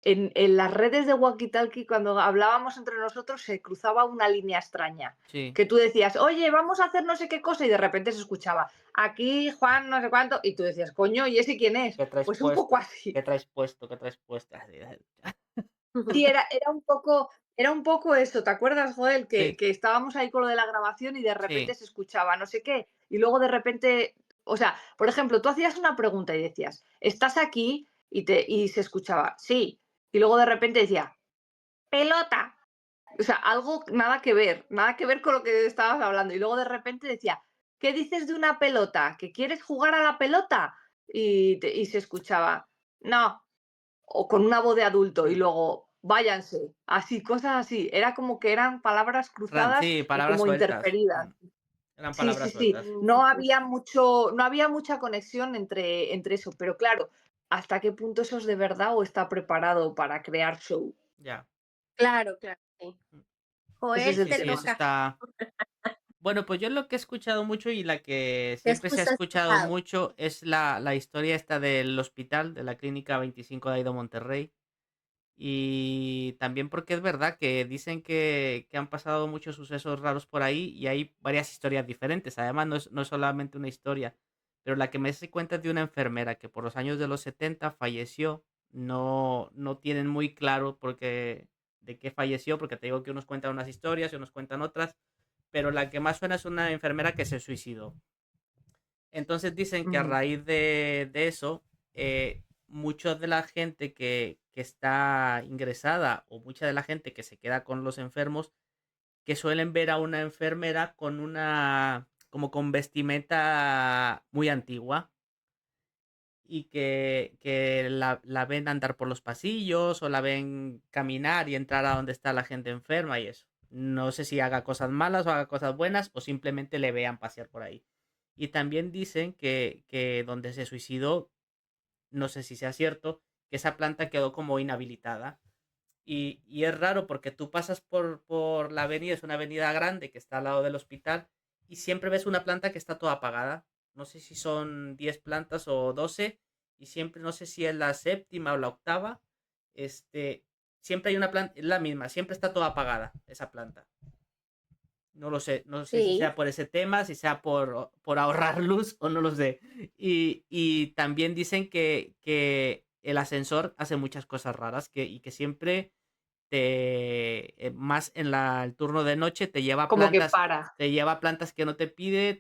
en las redes de walkie-talkie, cuando hablábamos entre nosotros, se cruzaba una línea extraña. sí. Que tú decías, oye, vamos a hacer no sé qué cosa, y de repente se escuchaba, aquí Juan, no sé cuánto, y tú decías, coño, ¿y ese quién es? ¿Qué traes Pues un poco puesto? así. ¿Qué traes puesto? ¿Qué traes puesto? Así, Sí, era un poco eso, ¿te acuerdas, Joel? sí, Que estábamos ahí con lo de la grabación y de repente sí. se escuchaba no sé qué, y luego de repente, o sea, por ejemplo, tú hacías una pregunta y decías, ¿estás aquí? Y se escuchaba, sí, y luego de repente decía, pelota. O sea, algo nada que ver con lo que estabas hablando. Y luego de repente decía, ¿qué dices de una pelota? ¿Que quieres jugar a la pelota? Y se escuchaba, no, o con una voz de adulto y Mm. luego, váyanse, así, cosas así. Era como que eran palabras cruzadas Sí, y palabras como sueltas. interferidas. Eran Sí, sí, palabras sí. sueltas. No había mucha conexión entre eso, pero claro, ¿hasta qué punto eso es de verdad o está preparado para crear show? Ya. Claro, claro, sí. Mm. Sí, Ese es Joel, el sí, te sí, eso tema. toca. está. Bueno, pues yo lo que he escuchado mucho y la que ¿Qué has siempre se ha escuchado escuchado? mucho es la historia esta del hospital, de la Clínica 25 de ahí de Monterrey. Y también porque es verdad que dicen que han pasado muchos sucesos raros por ahí y hay varias historias diferentes. Además, no es solamente una historia, pero la que me hace cuenta es de una enfermera que por los años de los 70 falleció. No tienen muy claro de qué falleció, porque te digo que unos cuentan unas historias y unos cuentan otras, pero la que más suena es una enfermera que se suicidó. Entonces dicen que a Ujú. raíz de eso, mucha de la gente que está ingresada o mucha de la gente que se queda con los enfermos, que suelen ver a una enfermera con como con vestimenta muy antigua y que la ven andar por los pasillos o la ven caminar y entrar a donde está la gente enferma y eso. No sé si haga cosas malas o haga cosas buenas o simplemente le vean pasear por ahí. Y también dicen que donde se suicidó, no sé si sea cierto, que esa planta quedó como inhabilitada. Y es raro porque tú pasas por la avenida, es una avenida grande que está al lado del hospital y siempre ves una planta que está toda apagada. No sé si son 10 plantas o 12 y siempre, no sé si es la séptima o la octava, este, siempre hay una planta, es la misma, siempre está toda apagada esa planta. No sé si Sí, sea por ese tema, si sea por ahorrar luz o no lo sé. Y también dicen que el ascensor hace muchas cosas raras y que siempre más en el turno de noche Como que para. te lleva plantas que no te pide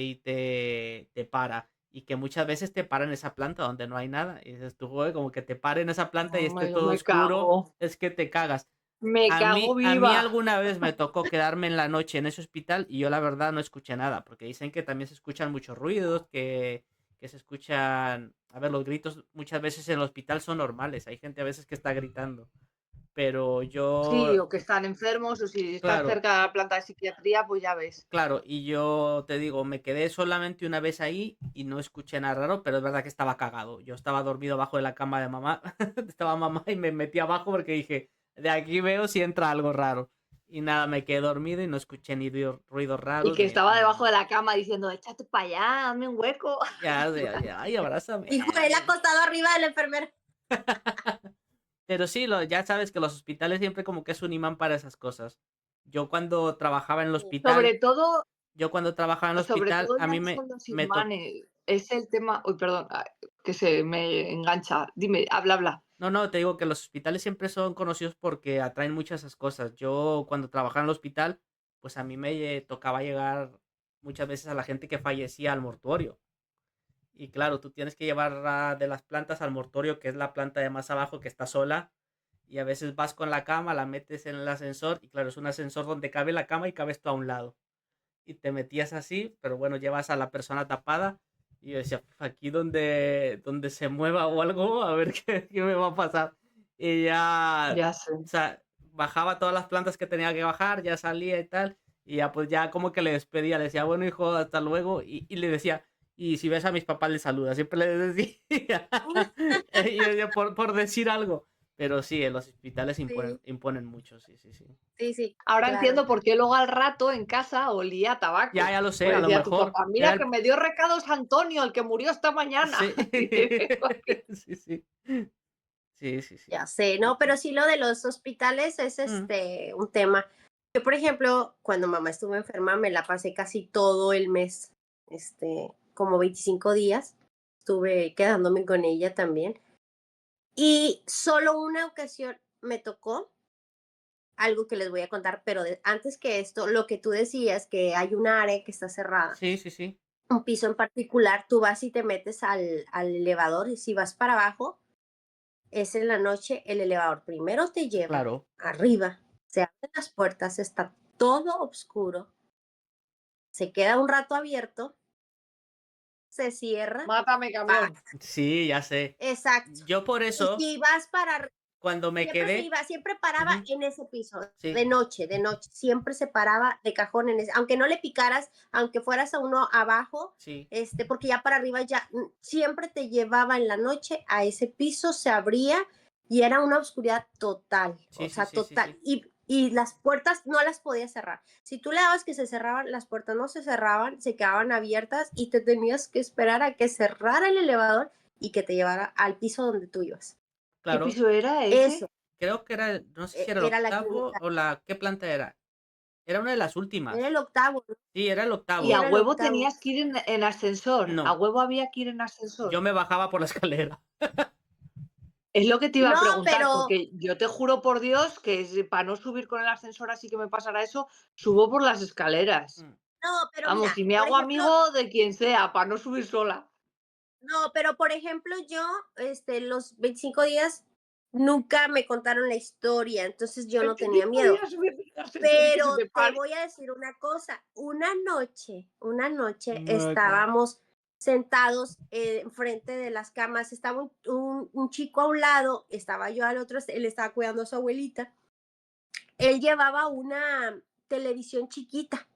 y te para. Y que muchas veces te para en esa planta donde no hay nada. Y dices tú, "Joder, como que te pare en esa planta y esté todo Me oscuro, cago. es que te cagas". Me cago A mí viva. alguna vez me tocó quedarme en la noche en ese hospital y yo la verdad no escuché nada, porque dicen que también se escuchan muchos ruidos, que se escuchan, a ver, los gritos muchas veces en el hospital son normales, hay gente a veces que está gritando, pero Sí, yo, o que están enfermos, o si estás claro, cerca de la planta de psiquiatría, pues ya ves. claro, y yo te digo, me quedé solamente una vez ahí y no escuché nada raro, pero es verdad que estaba cagado. Yo estaba dormido abajo de la cama de mamá, estaba mamá y me metí abajo porque dije, de aquí veo si entra algo raro. Y nada, me quedé dormido y no escuché ni ruidos Y raros que estaba ni debajo de nada. la cama diciendo, échate para allá, dame un hueco. Ya, ay, abrázame. y con él acostado arriba de la enfermera. Pero sí, ya sabes que los hospitales siempre como que es un imán para esas cosas. Yo cuando trabajaba en el Sí. hospital, Sobre todo, yo cuando trabajaba en el sobre hospital, todo a ya mí no son los me tocó. imanes, es el tema, uy, perdón, que se me engancha. Dime, habla, habla. No, no, te digo que los hospitales siempre son conocidos porque atraen muchas esas cosas. Yo cuando trabajaba en el hospital, pues a mí me tocaba llegar muchas veces a la gente que fallecía al mortuorio. Y claro, tú tienes que llevar de las plantas al mortuorio, que es la planta de más abajo que está sola. Y a veces vas con la cama, la metes en el ascensor y claro, es un ascensor donde cabe la cama y cabes tú a un lado y te metías así, pero bueno, llevas a la persona tapada y yo decía, aquí donde se mueva o algo, a ver qué me va a pasar. Y ya, Ya sé. o sea, bajaba todas las plantas que tenía que bajar, ya salía y tal, y ya pues ya como que le despedía, le decía, bueno hijo, hasta luego, y le decía, y si ves a mis papás les saluda, siempre les decía, y yo decía, por decir algo, pero sí, en los hospitales Sí, imponen mucho, sí, sí, sí. sí, sí, Ahora claro. entiendo por qué luego al rato en casa olía a Ya, tabaco. ya lo sé, Pues a lo decía tu mejor papá, era mira que el. me dio recados Antonio, el que murió esta mañana. Sí. Sí, sí. Sí, sí, sí. Ya sé, Y no, pero sí lo de los hospitales es mm, un tema. Yo, por ejemplo, cuando mamá estuvo enferma, me la pasé casi todo el mes, como 25 días, estuve quedándome con ella también. Y solo una ocasión me tocó algo que les voy a contar, pero antes que esto, lo que tú decías, que hay un área que está cerrada, sí, sí, sí, un piso en particular, tú vas y te metes al elevador y si vas para abajo, es en la noche, el elevador primero te lleva claro. arriba, se abren las puertas, está todo oscuro, se queda un rato abierto, se cierra, Mátame, ¡pah! camión. Sí, ya sé. Exacto. Yo por Y eso, si vas para cuando me siempre se quedé, iba, siempre paraba ujú, en ese piso, sí, de noche, siempre se paraba de cajón en ese, aunque no le picaras, aunque fueras a uno abajo, sí, porque ya para arriba ya siempre te llevaba en la noche a ese piso, se abría y era una oscuridad total, sí, o sí, sea, sí, sí, total. sí. Y las puertas no las podías cerrar. Si tú le dabas que se cerraban, las puertas no se cerraban, se quedaban abiertas y te tenías que esperar a que cerrara el elevador y que te llevara al piso donde tú ibas. ¿Qué Claro. piso era Eso ese? Creo que era, no sé si era el era la octavo clínica. o ¿qué planta era? Era una de las Era últimas. el octavo, ¿no? Sí, era el Y Sí, a octavo. era el huevo octavo. tenías que ir en ascensor. A No, huevo había que ir en yo ascensor. me bajaba por la escalera. Es lo que te iba a No, preguntar, pero porque yo te juro por Dios que para no subir con el ascensor así que me pasara eso, subo por las escaleras. Mm. no, pero Vamos, mira, y me por hago ejemplo, amigo de quien sea, para no subir sola. No, pero por ejemplo, yo, los 25 días nunca me contaron la historia, entonces yo no tenía 25 miedo. días me digas, entonces que Pero se te te pare. voy a decir una cosa, una noche Ok. estábamos sentados enfrente de las camas, estaba un chico a un lado, estaba yo al otro, él estaba cuidando a su abuelita, él llevaba una televisión chiquita,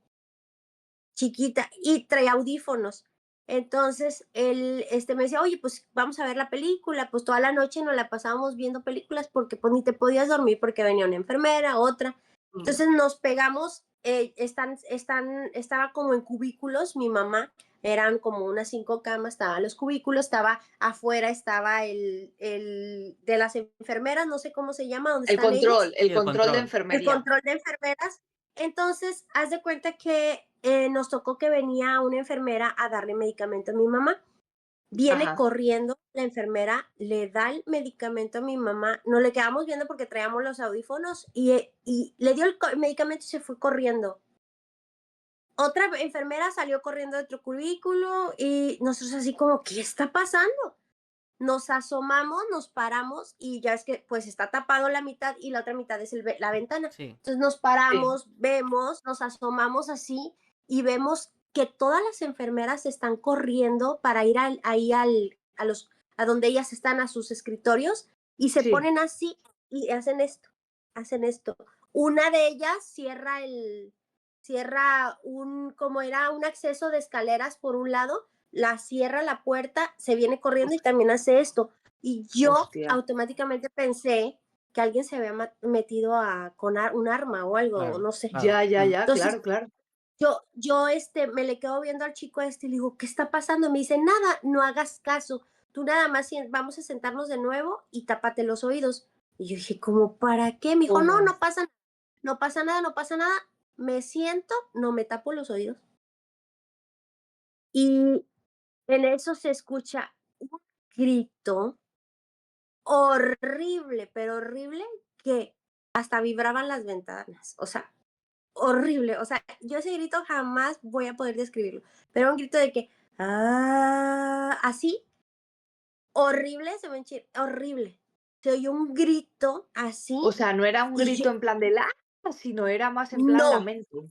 chiquita, y traía audífonos. Entonces él me decía, oye, pues vamos a ver la película, pues toda la noche nos la pasábamos viendo películas porque pues ni te podías dormir porque venía una enfermera, otra. Mm. Entonces nos pegamos, estaba como en cubículos, mi mamá, eran como unas 5 camas, estaban los cubículos, estaba afuera, estaba el de las enfermeras, no sé cómo se llama, ¿dónde están ellas? Sí, El el control de control. El enfermería. control de enfermeras. Entonces, haz de cuenta que nos tocó que venía una enfermera a darle medicamento a mi mamá. Viene Ajá. corriendo la enfermera, le da el medicamento a mi mamá. Nos le quedamos viendo porque traíamos los audífonos y le dio el medicamento y se fue corriendo. Otra enfermera salió corriendo de otro cubículo y nosotros así como, ¿qué está pasando? Nos asomamos, nos paramos y ya es que pues está tapado la mitad y la otra mitad es la ventana. Sí. Entonces nos Sí. paramos, vemos, nos asomamos así y vemos que todas las enfermeras están corriendo para ir a donde ellas están, a sus escritorios, y se Sí. ponen así y hacen esto. Una de ellas cierra como era un acceso de escaleras por un lado, la cierra la puerta, se viene corriendo y también hace esto. Y yo Hostia. automáticamente pensé que alguien se había metido con un arma o algo, Claro, no sé. claro. Ya, ya, Ujú. ya, Entonces, claro, claro. yo me le quedo viendo al chico y le digo, ¿qué está pasando? Me dice, nada, no hagas caso. Tú nada más vamos a sentarnos de nuevo y tápate los oídos. Y yo dije, ¿cómo para qué? Me dijo, no, Joder. no pasa nada, no pasa nada, no pasa nada. Me siento, no me tapo los oídos. Y en eso se escucha un grito horrible, pero horrible, que hasta vibraban las ventanas. O sea, horrible. O sea, yo ese grito jamás voy a poder describirlo. Pero un grito de que, así, horrible, se me horrible. Se oyó un grito así O sea, no era un y yo, grito en plan de la, sino era más en plan no, lamento,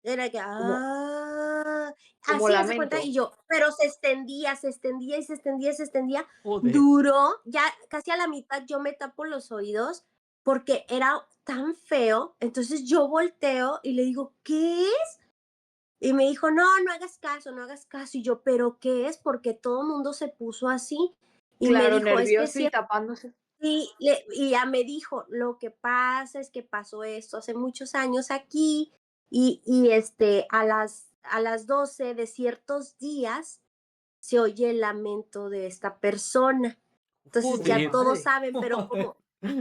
era que, como como así hace cuenta, lamento. y yo, pero se extendía, se extendía y se extendía y se extendía. Joder. Duró, ya casi a la mitad yo me tapo los oídos porque era tan feo. Entonces yo volteo y le digo, ¿qué es? Y me dijo, no, no hagas caso, no hagas caso. Y yo, ¿pero qué es? Porque todo el mundo se puso así. Y me Claro, dijo, es que nervioso y sí. tapándose. Y ya me dijo, lo que pasa es que pasó esto hace muchos años aquí y a las 12 de ciertos días se oye el lamento de esta persona. Entonces Joder, ya Joder. todos madre. saben, pero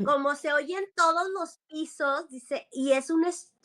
como se oye en todos los pisos, dice, y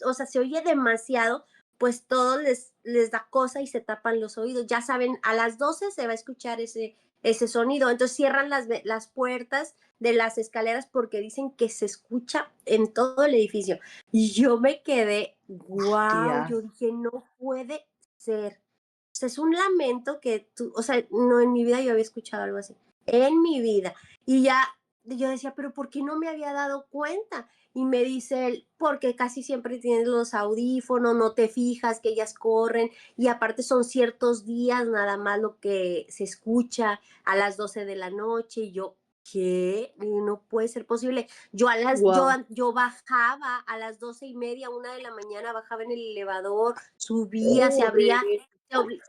o sea, se oye demasiado, pues todos les da cosa y se tapan los oídos. Ya saben, a las 12 se va a escuchar ese sonido. Entonces cierran las puertas de las escaleras porque dicen que se escucha en todo el edificio. Y yo me quedé, wow, Hostia. yo dije, no puede ser. O sea, es un lamento que o sea, no, en mi vida yo había escuchado algo así. En mi vida. Y ya yo decía, pero ¿por qué no me había dado cuenta? Y me dice él, porque casi siempre tienes los audífonos, no te fijas que ellas corren y aparte son ciertos días nada más lo que se escucha a las 12 de la noche y yo, ¿qué? No puede ser posible. Guau. Yo bajaba a las 12:30, 1 de la mañana, bajaba en el elevador, subía, Joder. se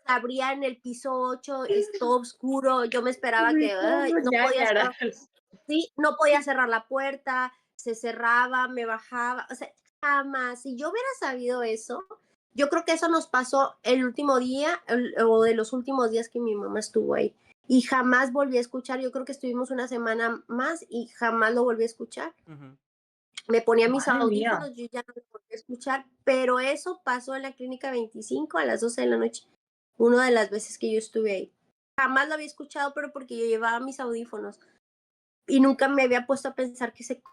abría en el piso 8, todo oscuro, yo me esperaba Uy, que, cómo no podía cerrar. ñáñaras. Sí, no podía cerrar la puerta, se cerraba, me bajaba, o sea, jamás. Si yo hubiera sabido eso, yo creo que eso nos pasó el último día o de los últimos días que mi mamá estuvo ahí. Y jamás volví a escuchar, yo creo que estuvimos una semana más y jamás lo volví a escuchar. Ujú. Me ponía mis Madre mía. audífonos, yo ya no lo volví a escuchar, pero eso pasó en la clínica 25 a las 12 de la noche, una de las veces que yo estuve ahí. Jamás lo había escuchado, pero porque yo llevaba mis audífonos y nunca me había puesto a pensar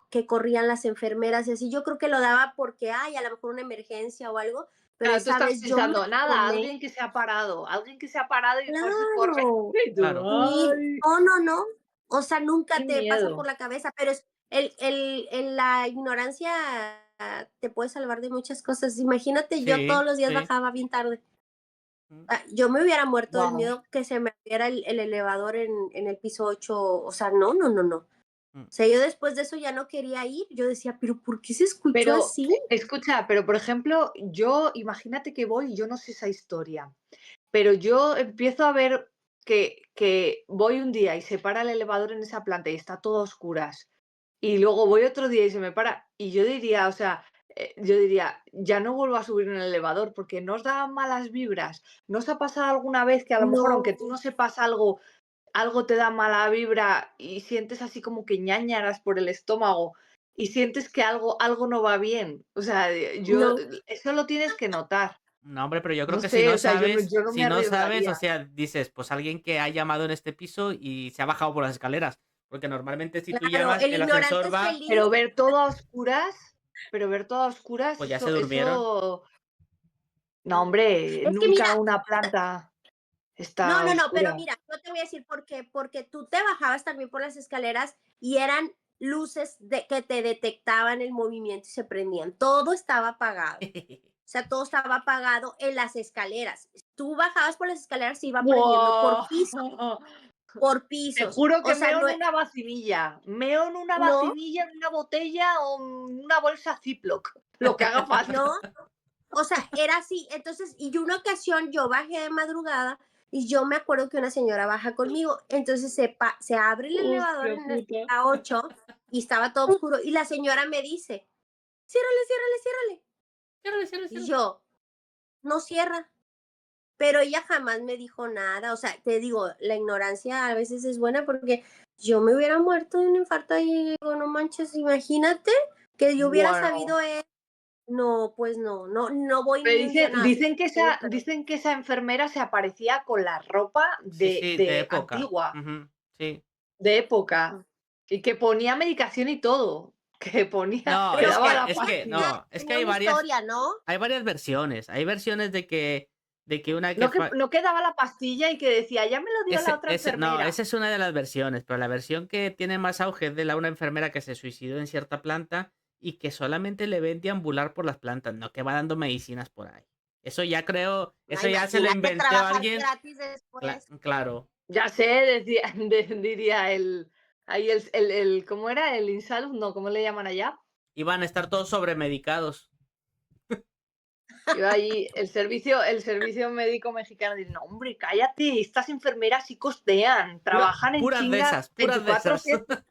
que corrían las enfermeras y así. Yo creo que lo daba porque, ay, a lo mejor una emergencia o algo, pero Claro, tú esa estás vez yo me pensando, nada, asomé. alguien que se ha parado y por eso corre. Claro, Y tú, Claro. sí, ay, no, no, no, o sea, qué nunca te pasa por miedo. la cabeza, pero es la ignorancia te puede salvar de muchas cosas. Imagínate, yo todos Sí, los días sí. bajaba bien tarde. Mm, Yo me hubiera muerto del Wow. miedo que se me abriera el elevador en el piso 8, o sea, no, no, no, no. mm. O sea, yo después de eso ya no quería ir, yo decía, pero ¿por qué se escuchó Pero, así? escucha, pero por ejemplo, yo, imagínate que voy y yo no sé esa historia, pero yo empiezo a ver que voy un día y se para el elevador en esa planta y está todo a oscuras, y luego voy otro día y se me para, y yo diría, o sea, yo diría, ya no vuelvo a subir en el elevador porque no os da malas vibras. ¿No os ha pasado alguna vez que a lo mejor, aunque tú No, no sepas algo, algo te da mala vibra y sientes así como que ñáñaras por el estómago y sientes que algo no va bien? O sea, yo no, eso lo tienes que notar. No, hombre, pero yo creo No que si sé, no o sea, sabes, yo no me si no sabes, arriesgaría. o sea, dices, pues alguien que ha llamado en este piso y se ha bajado por las escaleras. Porque normalmente si tú claro, llamas, el el ignorante ascensor es va, feliz. Pero ver todo a oscuras, pero ver todo a oscuras, pues ya se durmieron. eso, no, hombre, Es que mira, nunca una planta no, está a no, no, pero oscuras. mira, yo te voy a decir por qué, porque tú te bajabas también por las escaleras y eran luces que te detectaban el movimiento y se prendían. Todo estaba apagado. O sea, todo estaba apagado en las escaleras. Tú bajabas por las escaleras y iba prendiendo ¡Guau! por Te pisos. juro O que sea, meo no, en una vacinilla, meo en una no, vacinilla, en una botella o en una bolsa Ziploc, lo que haga falta. no, o sea, era así. Entonces, y una ocasión yo bajé de madrugada y yo me acuerdo que una señora baja conmigo. Entonces se abre el elevador Hostia en el puta. a 8 y estaba todo oscuro. Y la señora me dice, ciérrale, ciérrale, ciérrale. Ciérrale, ciérrale, Y ciérrale. yo, no cierra. Pero ella jamás me dijo nada. O sea, te digo, la ignorancia a veces es buena porque yo me hubiera muerto de un infarto y digo, no manches, imagínate que yo hubiera Bueno, sabido no, pues no, no, no voy pero ni un día más. dicen que esa enfermera se aparecía con la ropa Sí, sí, de de época. antigua, Ujú, sí. de época, y que ponía medicación y todo, que ponía, No, que Pero daba la pastilla. no, es que tenía una historia, ¿no? hay varias versiones. Hay versiones de que una que No que daba la pastilla y que decía, ya me lo dio la otra No, enfermera. esa es una de las versiones, pero la versión que tiene más auge es de una enfermera que se suicidó en cierta planta y que solamente le ven deambular por las plantas, no que va dando medicinas por ahí. Eso ya creo, No, eso ya se lo imagínate inventó trabajar alguien. gratis después. Claro. Ya sé, decía, diría ahí ¿cómo era? El Insalud, no, ¿cómo le llaman allá? Iban a estar todos sobremedicados. Iba allí el servicio médico mexicano dice, no, hombre, cállate, estas enfermeras sí costean, trabajan en Puras de chinga esas, puras de esas. 24/7.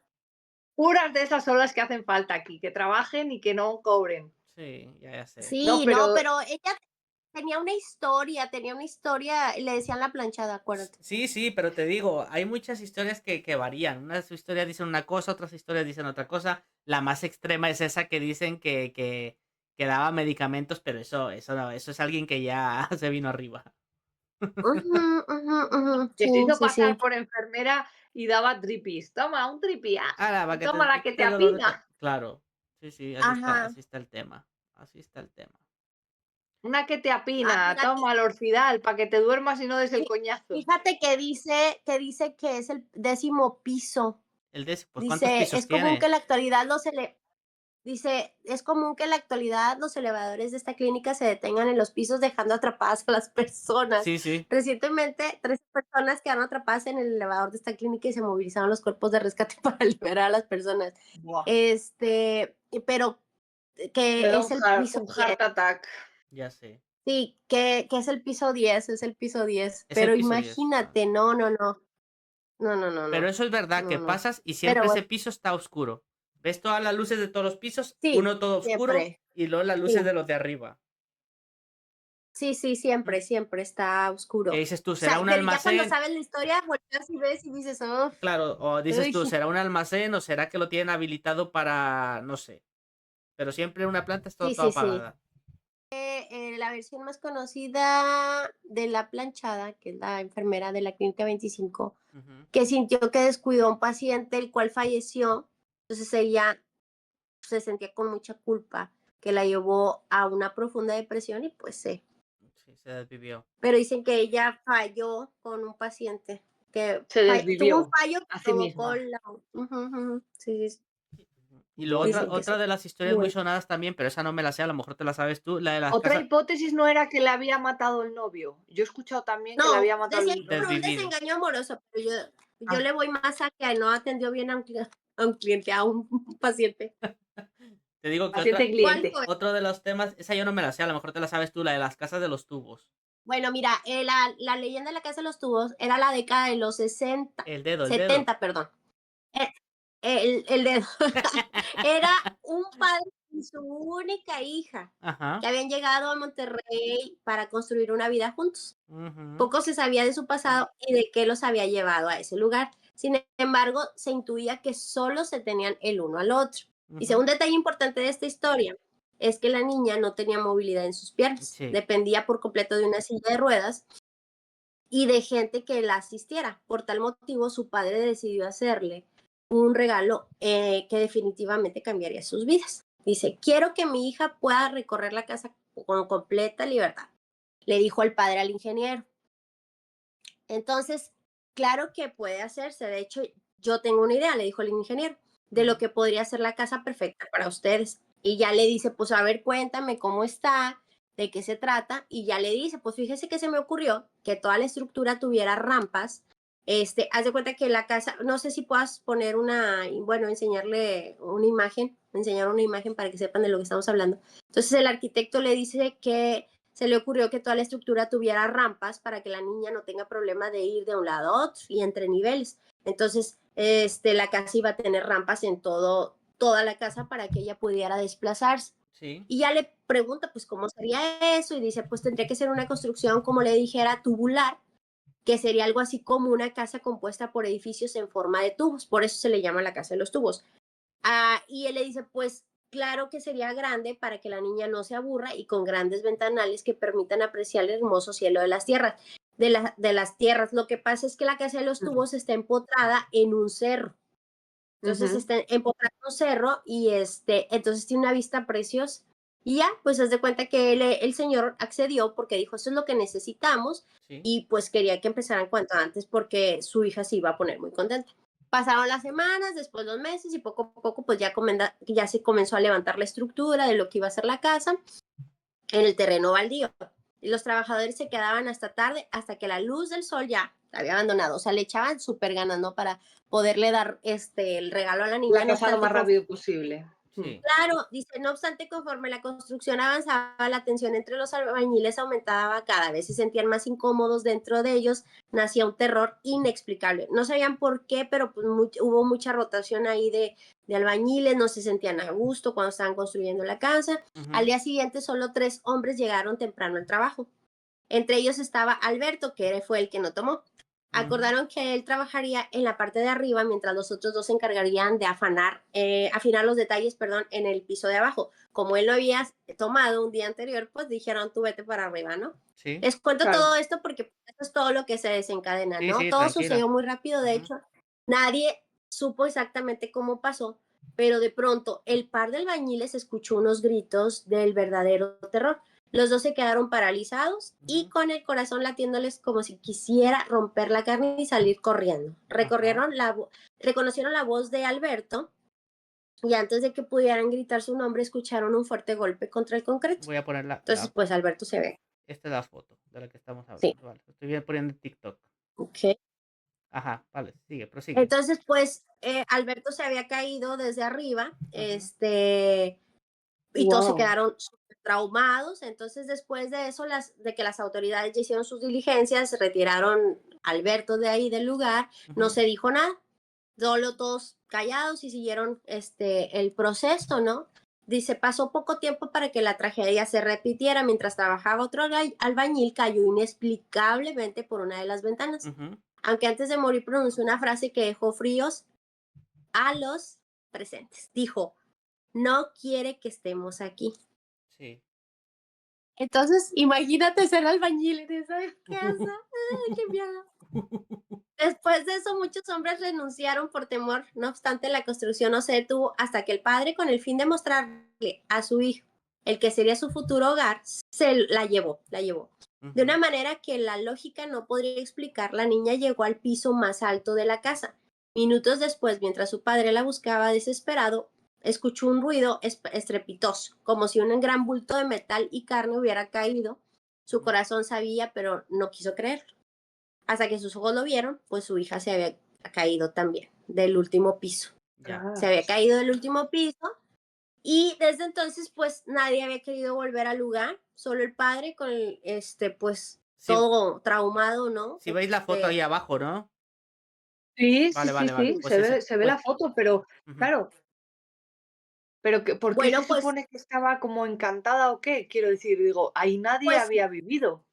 Puras de esas son las que hacen falta aquí, que trabajen y que no cobren. Sí, ya sé. No, Sí, no, pero pero ella tenía una historia, le decían la planchada, acuérdate. Sí, sí, pero te digo, hay muchas historias que varían. Unas historias dicen una cosa, otras historias dicen otra cosa. La más extrema es esa que dicen que daba medicamentos, pero eso no, eso es alguien que ya se vino arriba. Ujú, ujú, ujú. que Sí, se hizo sí, sí. pasar por enfermera y daba tripis. Toma, un tripi, Ah, para que toma te la que quite te el dolor de apina. Claro. Sí, sí, Ajá. así está el tema. Así está el tema. Una que te Ah, apina, fíjate, toma el Orfidal para que te duermas y no des el fí- coñazo. fíjate que es el 10.º piso. Pues ¿cuántos Dice, pisos es común que tiene? en la actualidad dice, es común que en la actualidad los elevadores de esta clínica se detengan en los pisos dejando atrapadas a las personas. Sí, sí. Recientemente, 13 personas quedaron atrapadas en el elevador de esta clínica y se movilizaron los cuerpos de rescate para liberar a las personas. Buah, Pero me que da es el piso un 10. heart attack. Ya sé. Sí, que es el piso 10, es el piso 10. Es el Pero piso 10. Ah. imagínate, no, no, no, no, no, no, Pero no, eso es verdad, que no, no. pasas y Pero siempre ese bueno, piso está oscuro. Ves todas las luces de todos los pisos, sí, uno todo oscuro siempre, y luego las luces sí. de los de arriba. Sí, sí, Mm. siempre, siempre está ¿Qué oscuro. dices tú? O ¿Será sea, un pero ya cuando almacén? sabes la historia, volteas y ves y dices, oh, Claro, o dices tú, uy. ¿será un almacén o será que lo tienen habilitado para, no sé? Pero siempre una planta está Sí, toda sí, sí. apagada. La versión más conocida de la planchada, que es la enfermera de la Clínica 25, Ujú. que sintió que descuidó a un paciente, el cual falleció. Entonces ella se sentía con mucha culpa, que la llevó a una profunda depresión y pues Sí, se desvivió. pero dicen que ella falló con un paciente, que Se tuvo un desvivió fallo que a sí provocó misma. la... Ujú, ujú, sí, sí, Y luego Bueno, dicen que otra sí. de las historias muy Bueno. sonadas también, pero esa no me la sé, a lo mejor te la sabes tú, la de las otra casas hipótesis no era que le había matado el novio. Yo he escuchado también que le No, había matado decían el por un novio. desvivido. desengaño amoroso, pero yo Ah, le voy más a que no atendió bien a un cliente, a un paciente. Te digo que paciente ¿Cuál cliente. fue? otro de los temas, esa yo no me la sé, a lo mejor te la sabes tú, la de las casas de los tubos. Bueno, mira, la leyenda de la Casa de los Tubos era la década de los 60, El dedo. 70, perdón. Eh, el dedo. Era un padre y su única hija que Ajá. habían llegado a Monterrey para construir una vida juntos. Ujú, Poco se sabía de su pasado y de qué los había llevado a ese lugar. Sin embargo, se intuía que solo se tenían el uno al otro. Y ujú. un detalle importante de esta historia es que la niña no tenía movilidad en sus piernas, Sí. dependía por completo de una silla de ruedas y de gente que la asistiera. Por tal motivo, su padre decidió hacerle un regalo que definitivamente cambiaría sus vidas. Dice, quiero que mi hija pueda recorrer la casa con completa libertad, le dijo el padre al ingeniero. Entonces, claro que puede hacerse. De hecho, yo tengo una idea, le dijo el ingeniero, de lo Ujú. que podría ser la casa perfecta para ustedes. Y ya le dice, pues a ver, cuéntame cómo está, de qué se trata. Y ya le dice, pues fíjese que se me ocurrió que toda la estructura tuviera rampas. Haz de cuenta que la casa, no sé si puedas poner bueno, enseñar una imagen para que sepan de lo que estamos hablando. Entonces el arquitecto le dice que se le ocurrió que toda la estructura tuviera rampas para que la niña no tenga problema de ir de un lado a otro y entre niveles. Entonces, la casa iba a tener rampas en toda la casa para que ella pudiera desplazarse. Sí. Y ya le pregunta, pues, ¿cómo sería eso? Y dice, pues tendría que ser una construcción, como le dijera, tubular, que sería algo así como una casa compuesta por edificios en forma de tubos. Por eso se le llama la casa de los tubos. Y él le dice, pues claro que sería grande para que la niña no se aburra y con grandes ventanales que permitan apreciar el hermoso cielo de las tierras. De las tierras. Lo que pasa es que la casa de los tubos está empotrada en un cerro. Entonces Ujú. está empotrada en un cerro y entonces tiene una vista preciosa. Y ya, pues haz de cuenta que el señor accedió porque dijo, eso es lo que necesitamos Sí. y pues quería que empezaran cuanto antes porque su hija se iba a poner muy contenta. Pasaron las semanas, después los meses y poco a poco pues ya se comenzó a levantar la estructura de lo que iba a ser la casa en el terreno baldío. Y los trabajadores se quedaban hasta tarde, hasta que la luz del sol ya había abandonado. O sea, le echaban súper ganas, ¿no? Para poderle dar el regalo a la La niña. No casa lo obstante, más rápido posible. Sí. claro, dice, no obstante, conforme la construcción avanzaba, la tensión entre los albañiles aumentaba, cada vez se sentían más incómodos dentro de ellos, nacía un terror inexplicable. No sabían por qué, pero pues hubo mucha rotación ahí de albañiles, no se sentían a gusto cuando estaban construyendo la casa. Al Ujú, día siguiente, solo 3 hombres llegaron temprano al trabajo. Entre ellos estaba Alberto, que fue el que no tomó. ujú. Acordaron que él trabajaría en la parte de arriba mientras los otros dos se encargarían de afinar los detalles, perdón, en el piso de abajo. Como él no había tomado un día anterior, pues dijeron, tú vete para arriba, ¿no? Sí. Les cuento Claro. todo esto porque eso es todo lo que se desencadena, Sí, ¿no? sí, Todo tranquila. sucedió muy rápido, de Ujú. hecho, nadie supo exactamente cómo pasó, pero de pronto el par de albañiles escuchó unos gritos del verdadero terror. Los dos se quedaron paralizados y Ujú. con el corazón latiéndoles como si quisiera romper la carne y salir corriendo. Ajá. Reconocieron la voz de Alberto y antes de que pudieran gritar su nombre escucharon un fuerte golpe contra el concreto. Voy a poner Entonces, pues Alberto se ve. esta es la foto de la que estamos Sí, hablando. Vale, lo estoy poniendo en TikTok. ok. Ajá, vale, sigue, prosigue. Entonces, pues Alberto se había caído desde arriba, Ujú. y todos se Wow. quedaron traumados. Entonces, después de eso, de que las autoridades ya hicieron sus diligencias, retiraron a Alberto de ahí del lugar, no Ujú. se dijo nada, solo todos callados y siguieron el proceso, ¿no? Dice, pasó poco tiempo para que la tragedia se repitiera. Mientras trabajaba otro albañil, cayó inexplicablemente por una de las ventanas. Ujú. Aunque antes de morir pronunció una frase que dejó fríos a los presentes. Dijo, no quiere que estemos aquí. Sí. Entonces, imagínate ser albañil en esa casa. ¡Ay, qué miedo! Después de eso, muchos hombres renunciaron por temor. No obstante, la construcción no se detuvo hasta que el padre, con el fin de mostrarle a su hijo el que sería su futuro hogar, la llevó, la llevó. De una manera que la lógica no podría explicar, la niña llegó al piso más alto de la casa. Minutos después, mientras su padre la buscaba desesperado, escuchó un ruido estrepitoso, como si un gran bulto de metal y carne hubiera caído. Su corazón sabía, pero no quiso creerlo. Hasta que sus ojos lo vieron, pues su hija se había caído también del último piso. Ya. Se había caído del último piso y desde entonces, pues nadie había querido volver al lugar, solo el padre con pues Sí, todo traumado, ¿no? si veis la foto ahí abajo, ¿no? Sí, sí, Vale, sí, vale, vale. sí, Pues ese, se ve pues, la foto, pero ujú. claro, pero ¿por qué se Bueno, supone que estaba como encantada o qué? Quiero decir, digo, ahí nadie pues había vivido.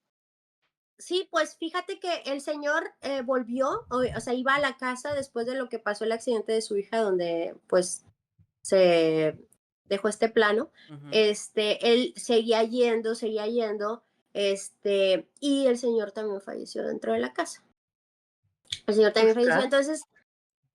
sí, pues fíjate que el señor volvió, o sea, iba a la casa después de lo que pasó el accidente de su hija, donde pues se dejó este plano. Ujú. Él seguía yendo, y el señor también falleció dentro de la casa. El señor también falleció, Ostras, entonces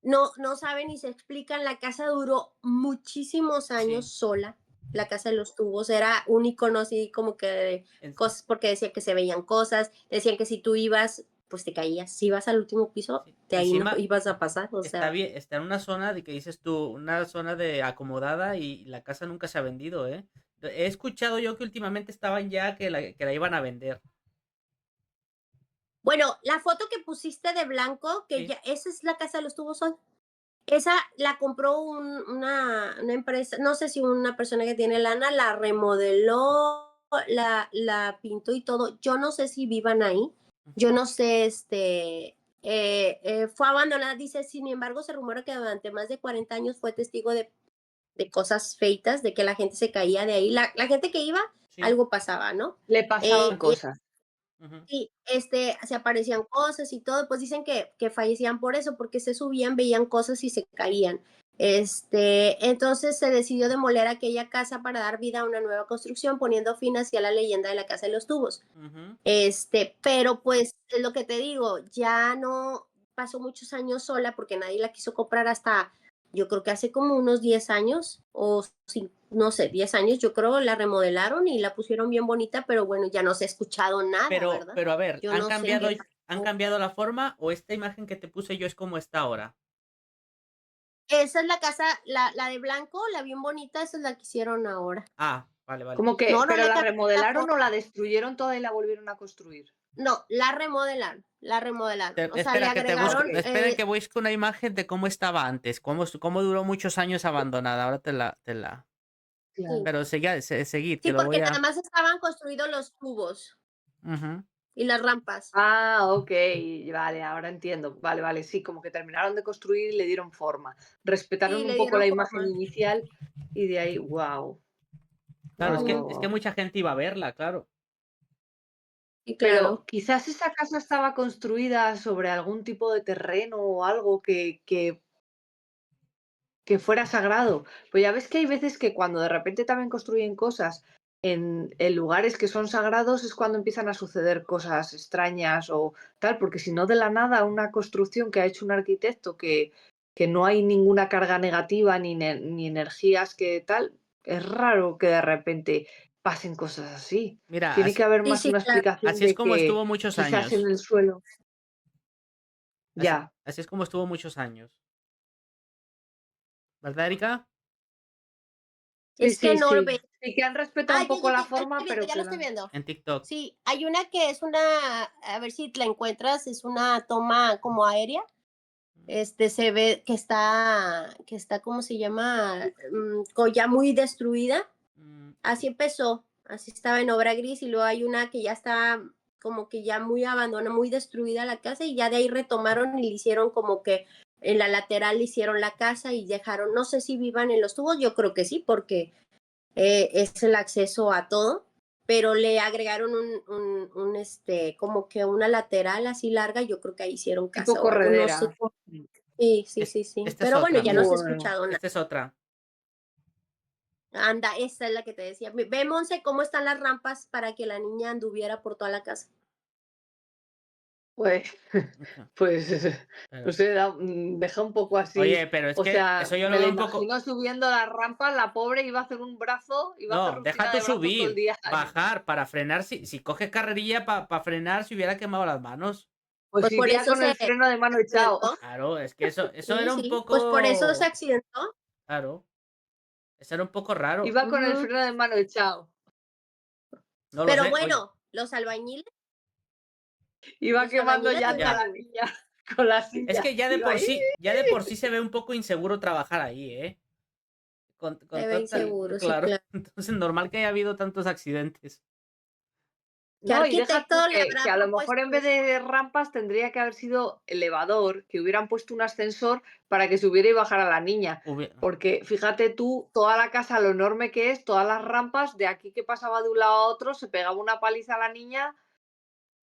no saben ni se explican. La casa duró muchísimos años Sí. sola. La casa de los tubos era un icono así como que de En- cosas, porque decían que se veían cosas, decían que si tú ibas, pues te caías. Si ibas al último piso, sí. de ahí no Encima ibas a pasar. O está sea, bien, está en una zona de que dices tú, una zona de acomodada y la casa nunca se ha vendido, ¿eh? He escuchado yo que últimamente estaban ya que la iban a vender. bueno, la foto que pusiste de blanco, que Sí. ya, esa es la casa de los tubos hoy. Esa la compró una empresa, no sé si una persona que tiene lana, la remodeló, la pintó y todo. Yo no sé si vivan ahí. Yo Ujú. no sé, fue abandonada, dice, sin embargo, se rumora que durante más de 40 años fue testigo de cosas feitas, de que la gente se caía de ahí. La gente que iba, Sí. algo pasaba, ¿no? le pasaban Y cosas. Ujú. sí, se aparecían cosas y todo, pues dicen que fallecían por eso, porque se subían, veían cosas y se caían. Entonces se decidió demoler aquella casa para dar vida a una nueva construcción, poniendo fin hacia la leyenda de la casa de los tubos. Ujú. Pero pues es lo que te digo, ya no pasó muchos años sola porque nadie la quiso comprar hasta, yo creo que hace como unos 10 años o no sé, 10 años, yo creo, la remodelaron y la pusieron bien bonita, pero bueno, ya no se ha escuchado nada, ¿verdad? Pero a ver, Yo no sé qué han pasó. cambiado la forma o esta imagen que te puse yo es como está ahora? Esa es la casa, la de blanco, la bien bonita, esa es la que hicieron ahora. Ah, vale, vale. Como que, No, no pero le la cambiaron la remodelaron o forma. la destruyeron toda y la volvieron a construir. No, la remodelaron, la remodelaron. O sea, le Espera que te busco, agregaron, Ok. esperen que busque una imagen de cómo estaba antes, cómo duró muchos años abandonada. Ahora te la. sí, Claro. Pero seguir, que sí, lo porque voy nada a. más estaban construidos los tubos Ujú. y las rampas. Ah, ok, vale, ahora entiendo. Vale, vale, sí, como que terminaron de construir y le dieron forma. Sí, Respetaron un le poco dieron la imagen forma. inicial y de ahí, wow, Claro, wow, Ujú, wow, es que wow. mucha gente iba a verla, claro. sí, Pero claro. quizás esa casa estaba construida sobre algún tipo de terreno o algo que fuera sagrado. Pues ya ves que hay veces que cuando de repente también construyen cosas en lugares que son sagrados es cuando empiezan a suceder cosas extrañas o tal, porque si no de la nada una construcción que ha hecho un arquitecto que no hay ninguna carga negativa ni energías que tal, es raro que de repente pasen cosas así. Mira, Tiene que haber Sí, más sí, una claro. explicación así es de como que estuvo muchos quizás en años. el suelo. Ya. Así es como estuvo muchos años. ¿Verdad, Erika? Sí, Es que sí, no lo sí. ve. Sí que han respetado Ah, un poco la ya lo forma, estoy viendo, pero ya que lo estoy la viendo. En TikTok. Sí, hay una que es una, a ver si la encuentras, es una toma como aérea. Se ve que está, ¿cómo se llama? Ya muy destruida. Mm, Así empezó, así estaba en obra gris y luego hay una que ya está como que ya muy abandonada, muy destruida la casa y ya de ahí retomaron y le hicieron como que en la lateral le hicieron la casa y dejaron, no sé si vivan en los tubos, yo creo que sí, porque es el acceso a todo, pero le agregaron como que una lateral así larga, yo creo que ahí hicieron tipo casa o algo, no sé. corredera. Sí, sí, es- sí, sí. esta es Pero bueno, otra, ya no mira. se ha Bueno, escuchado nada. Esta es otra. Anda, esa es la que te decía. Ve, Monse, cómo están las rampas para que la niña anduviera por toda la casa. Pues, Ujú. pues, no Pero, sé, deja un poco así. oye, pero es O que sea, eso yo lo me la veo un poco. imagino subiendo las rampas, la pobre iba a hacer un brazo, iba a hacer No, deja rutina tú de brazos todo el subir, día. bajar para frenar. Si coges carrerilla para frenar, se hubiera quemado las manos. Pues Pues por iría eso con se el freno de mano echado. accidentó. Claro, es que eso Sí, era un sí, pues por eso se poco. accidentó. Claro, eso era un poco raro. Iba con el Ujú. freno de mano echado. No lo Pero sé, oye, bueno, Iba los quemando albañiles llanta ya. la dejaron. niña con la Es silla. que Iba ahí. ya de por sí se ve un poco inseguro trabajar ahí, ¿eh? Con Se ve tanta. inseguro, sí, Claro, claro. entonces normal que haya habido tantos accidentes. ¿Qué No, y deja tú arquitecto le que habrá a lo mejor en propuesto vez eso? de rampas tendría que haber sido elevador, que hubieran puesto un ascensor para que subiera y bajara la niña. Hubi- Porque fíjate tú, toda la casa, lo enorme que es, todas las rampas, de aquí que pasaba de un lado a otro, se pegaba una paliza a la niña.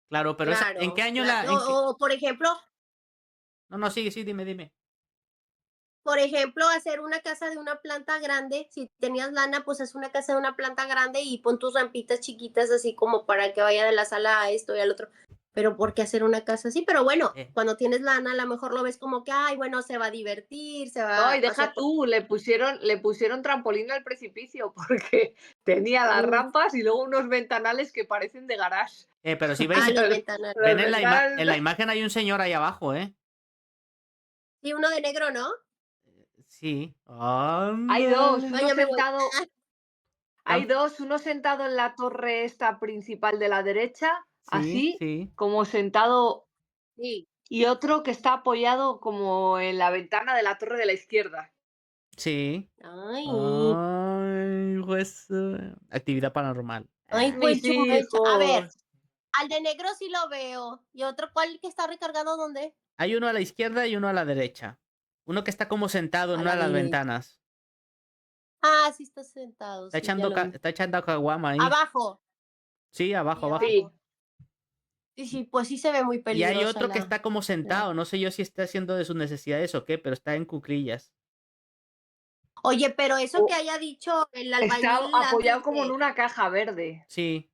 Claro, pero esa, ¿en qué Claro, año claro. en qué? O, No, no, sí, sí, dime, dime. por ejemplo, hacer una casa de una planta grande. Si tenías lana, pues haz una casa de una planta grande y pon tus rampitas chiquitas así como para que vaya de la sala a esto y al otro. Pero ¿por qué hacer una casa así? Pero bueno, Eh, cuando tienes lana, a lo mejor lo ves como que, ay, bueno, se va a divertir, se va No, y a pasear deja por... tú, le pusieron trampolín al precipicio porque tenía las Mm. rampas y luego unos ventanales que parecen de garage. pero si Ah, veis, los ventanales. ven Los en la ventanales. imagen hay un señor ahí abajo, ¿eh? Sí, uno de negro, ¿no? Sí. Hay dos, Ándale. No, uno ya me voy. sentado. Hay Tan- dos, uno sentado en la torre esta principal de la derecha, Sí, así, sí, como sentado, Sí. y otro que está apoyado como en la ventana de la torre de la izquierda. sí. Ay, Ay, pues. Actividad paranormal. ay, Ah. pues Mis chumecha. A ver, hijos. al de negro sí lo veo. ¿Y otro cuál que está recargado dónde? Hay uno a la izquierda y uno a la derecha. Uno que está como sentado en A una la de las derecha. ventanas. Ah, sí está sentado, sí, ya lo vi. Está echando caguama ahí. Abajo, Sí, abajo, sí, abajo. Sí, abajo. Sí, sí, pues sí se ve muy Y hay peligrosa otro que la... está como la- sentado. No sé yo si está haciendo de sus necesidades o qué, pero está en cuclillas. Oye, pero eso que o- haya dicho el está albañil apoyado antes como en de... una caja verde. Sí.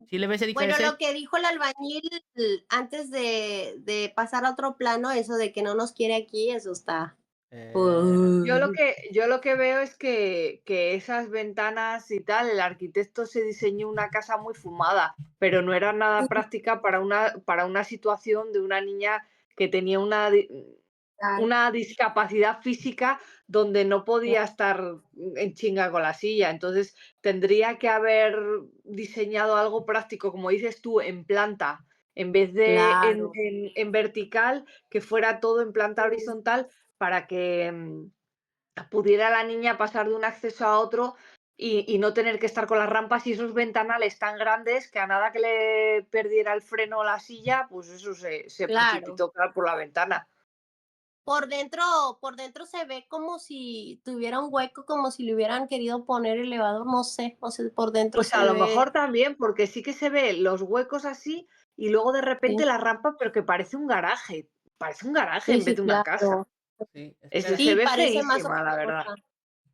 ¿Sí le ves, Erika, Bueno, lo ese? que dijo el albañil antes de pasar a otro plano, eso de que no nos quiere aquí, eso está... Yo lo Uy. que, yo lo que veo es que esas ventanas y tal, el arquitecto se diseñó una casa muy fumada, pero no era nada práctica para una situación de una niña que tenía Claro, una discapacidad física donde no podía estar en chinga con la silla. Entonces, tendría que haber diseñado algo práctico, como dices tú, en planta, en vez de claro. en vertical, que fuera todo en planta horizontal para que pudiera la niña pasar de un acceso a otro y no tener que estar con las rampas y esos ventanales tan grandes que a nada que le perdiera el freno o la silla, pues eso se Claro. precipitó claro, por la ventana. Por dentro se ve como si tuviera un hueco, como si le hubieran querido poner elevador, no sé, por dentro Pues a se lo ve, mejor también, porque sí que se ve los huecos así y luego de repente sí, la rampa, pero que parece un garaje sí, en vez sí, de una casa. claro. Sí, es Ese que. se Sí, ve parece más feísima, otra la verdad. cosa.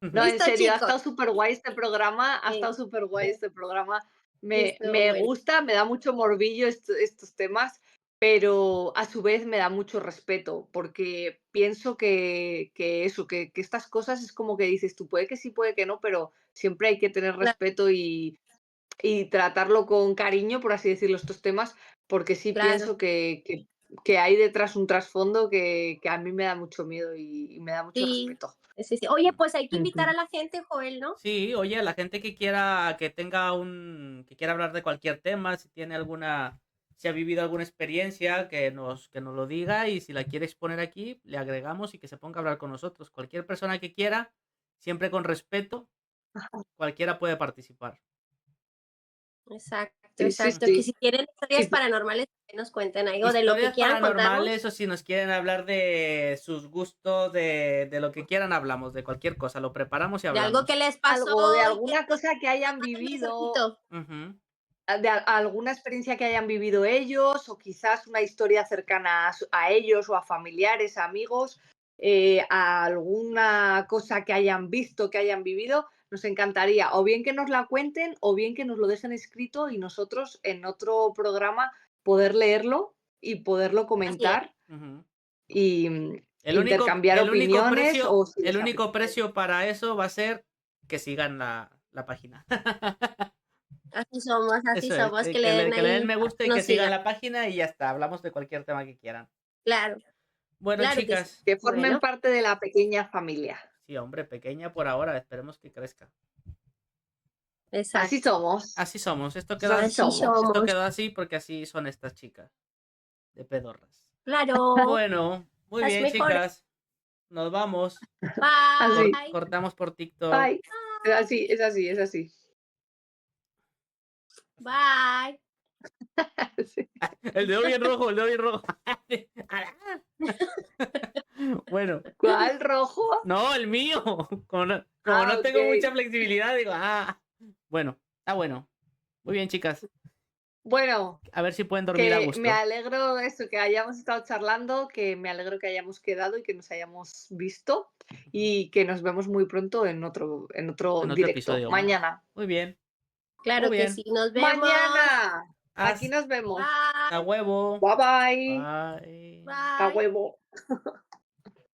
No, en Listo, serio, ha chicos. estado súper guay este programa, ha estado Sí, súper guay este programa. Me, estuvo me bueno. gusta, me da mucho morbillo estos temas, pero a su vez me da mucho respeto, porque pienso que eso, que estas cosas es como que dices tú, puede que sí, puede que no, pero siempre hay que tener Claro, respeto y tratarlo con cariño, por así decirlo, estos temas, porque sí claro. pienso que hay detrás un trasfondo que a mí me da mucho miedo y me da mucho Sí, respeto. sí, sí. Oye, pues hay que invitar a Ujú. la gente, Joel, ¿no? Sí, oye, la gente que quiera, que quiera hablar de cualquier tema, si tiene alguna, si ha vivido alguna experiencia, que nos lo diga y si la quiere exponer aquí, le agregamos y que se ponga a hablar con nosotros. Cualquier persona que quiera, siempre con respeto, cualquiera puede participar. Exacto, Sí, sí, exacto. Que sí. si quieren historias Y paranormales, que nos cuenten ahí, o de lo que Historias quieran contarnos, paranormales o si nos quieren hablar de sus gustos, de lo que quieran, hablamos, de cualquier cosa, lo preparamos y de algo que hablamos. les pasó algo, de y que alguna cosa que les hayan manden vivido, mensajito. Ujú. alguna experiencia que hayan vivido ellos, o quizás una historia cercana a ellos o a familiares, amigos, a alguna cosa que hayan visto, que hayan vivido, nos encantaría o bien que nos la cuenten o bien que nos lo dejen escrito y nosotros en otro programa poder leerlo y poderlo Así es. comentar Ujú. y El único, intercambiar el único opiniones precio, o si el les único apetece. precio para eso va a ser que sigan la página. Así Eso es, somos, que le den que le den ahí, me gusta y que nos sigan sigan. la página y ya está. Hablamos de cualquier tema que quieran. Claro, Bueno, claro que sí. chicas, Que formen Bueno, parte de la pequeña familia. sí, hombre, pequeña por ahora, esperemos que crezca. Así exacto. somos. Así somos, Así somos. esto Somos. quedó así porque así son estas chicas de pedorras. Claro, Bueno, muy las bien, mejores. chicas, nos vamos. Así. Bye. Cortamos por TikTok. Bye. Es así, es así, es así. Bye. Sí. El dedo bien rojo, el dedo bien rojo. Bueno, ¿Cuál rojo? no, el mío. Como no tengo Ok. mucha flexibilidad, digo, bueno, está bueno. Muy bien, chicas. Bueno, A ver si pueden dormir a que me gusto. alegro eso, que hayamos estado charlando, que me alegro que hayamos quedado y que nos hayamos visto y que nos vemos muy pronto en otro En otro directo. episodio. Mañana. Muy bien, muy Claro que bien. sí. Nos vemos. Mañana. Aquí Hasta nos vemos. a Bye. huevo. Bye bye. Bye. A Bye. huevo.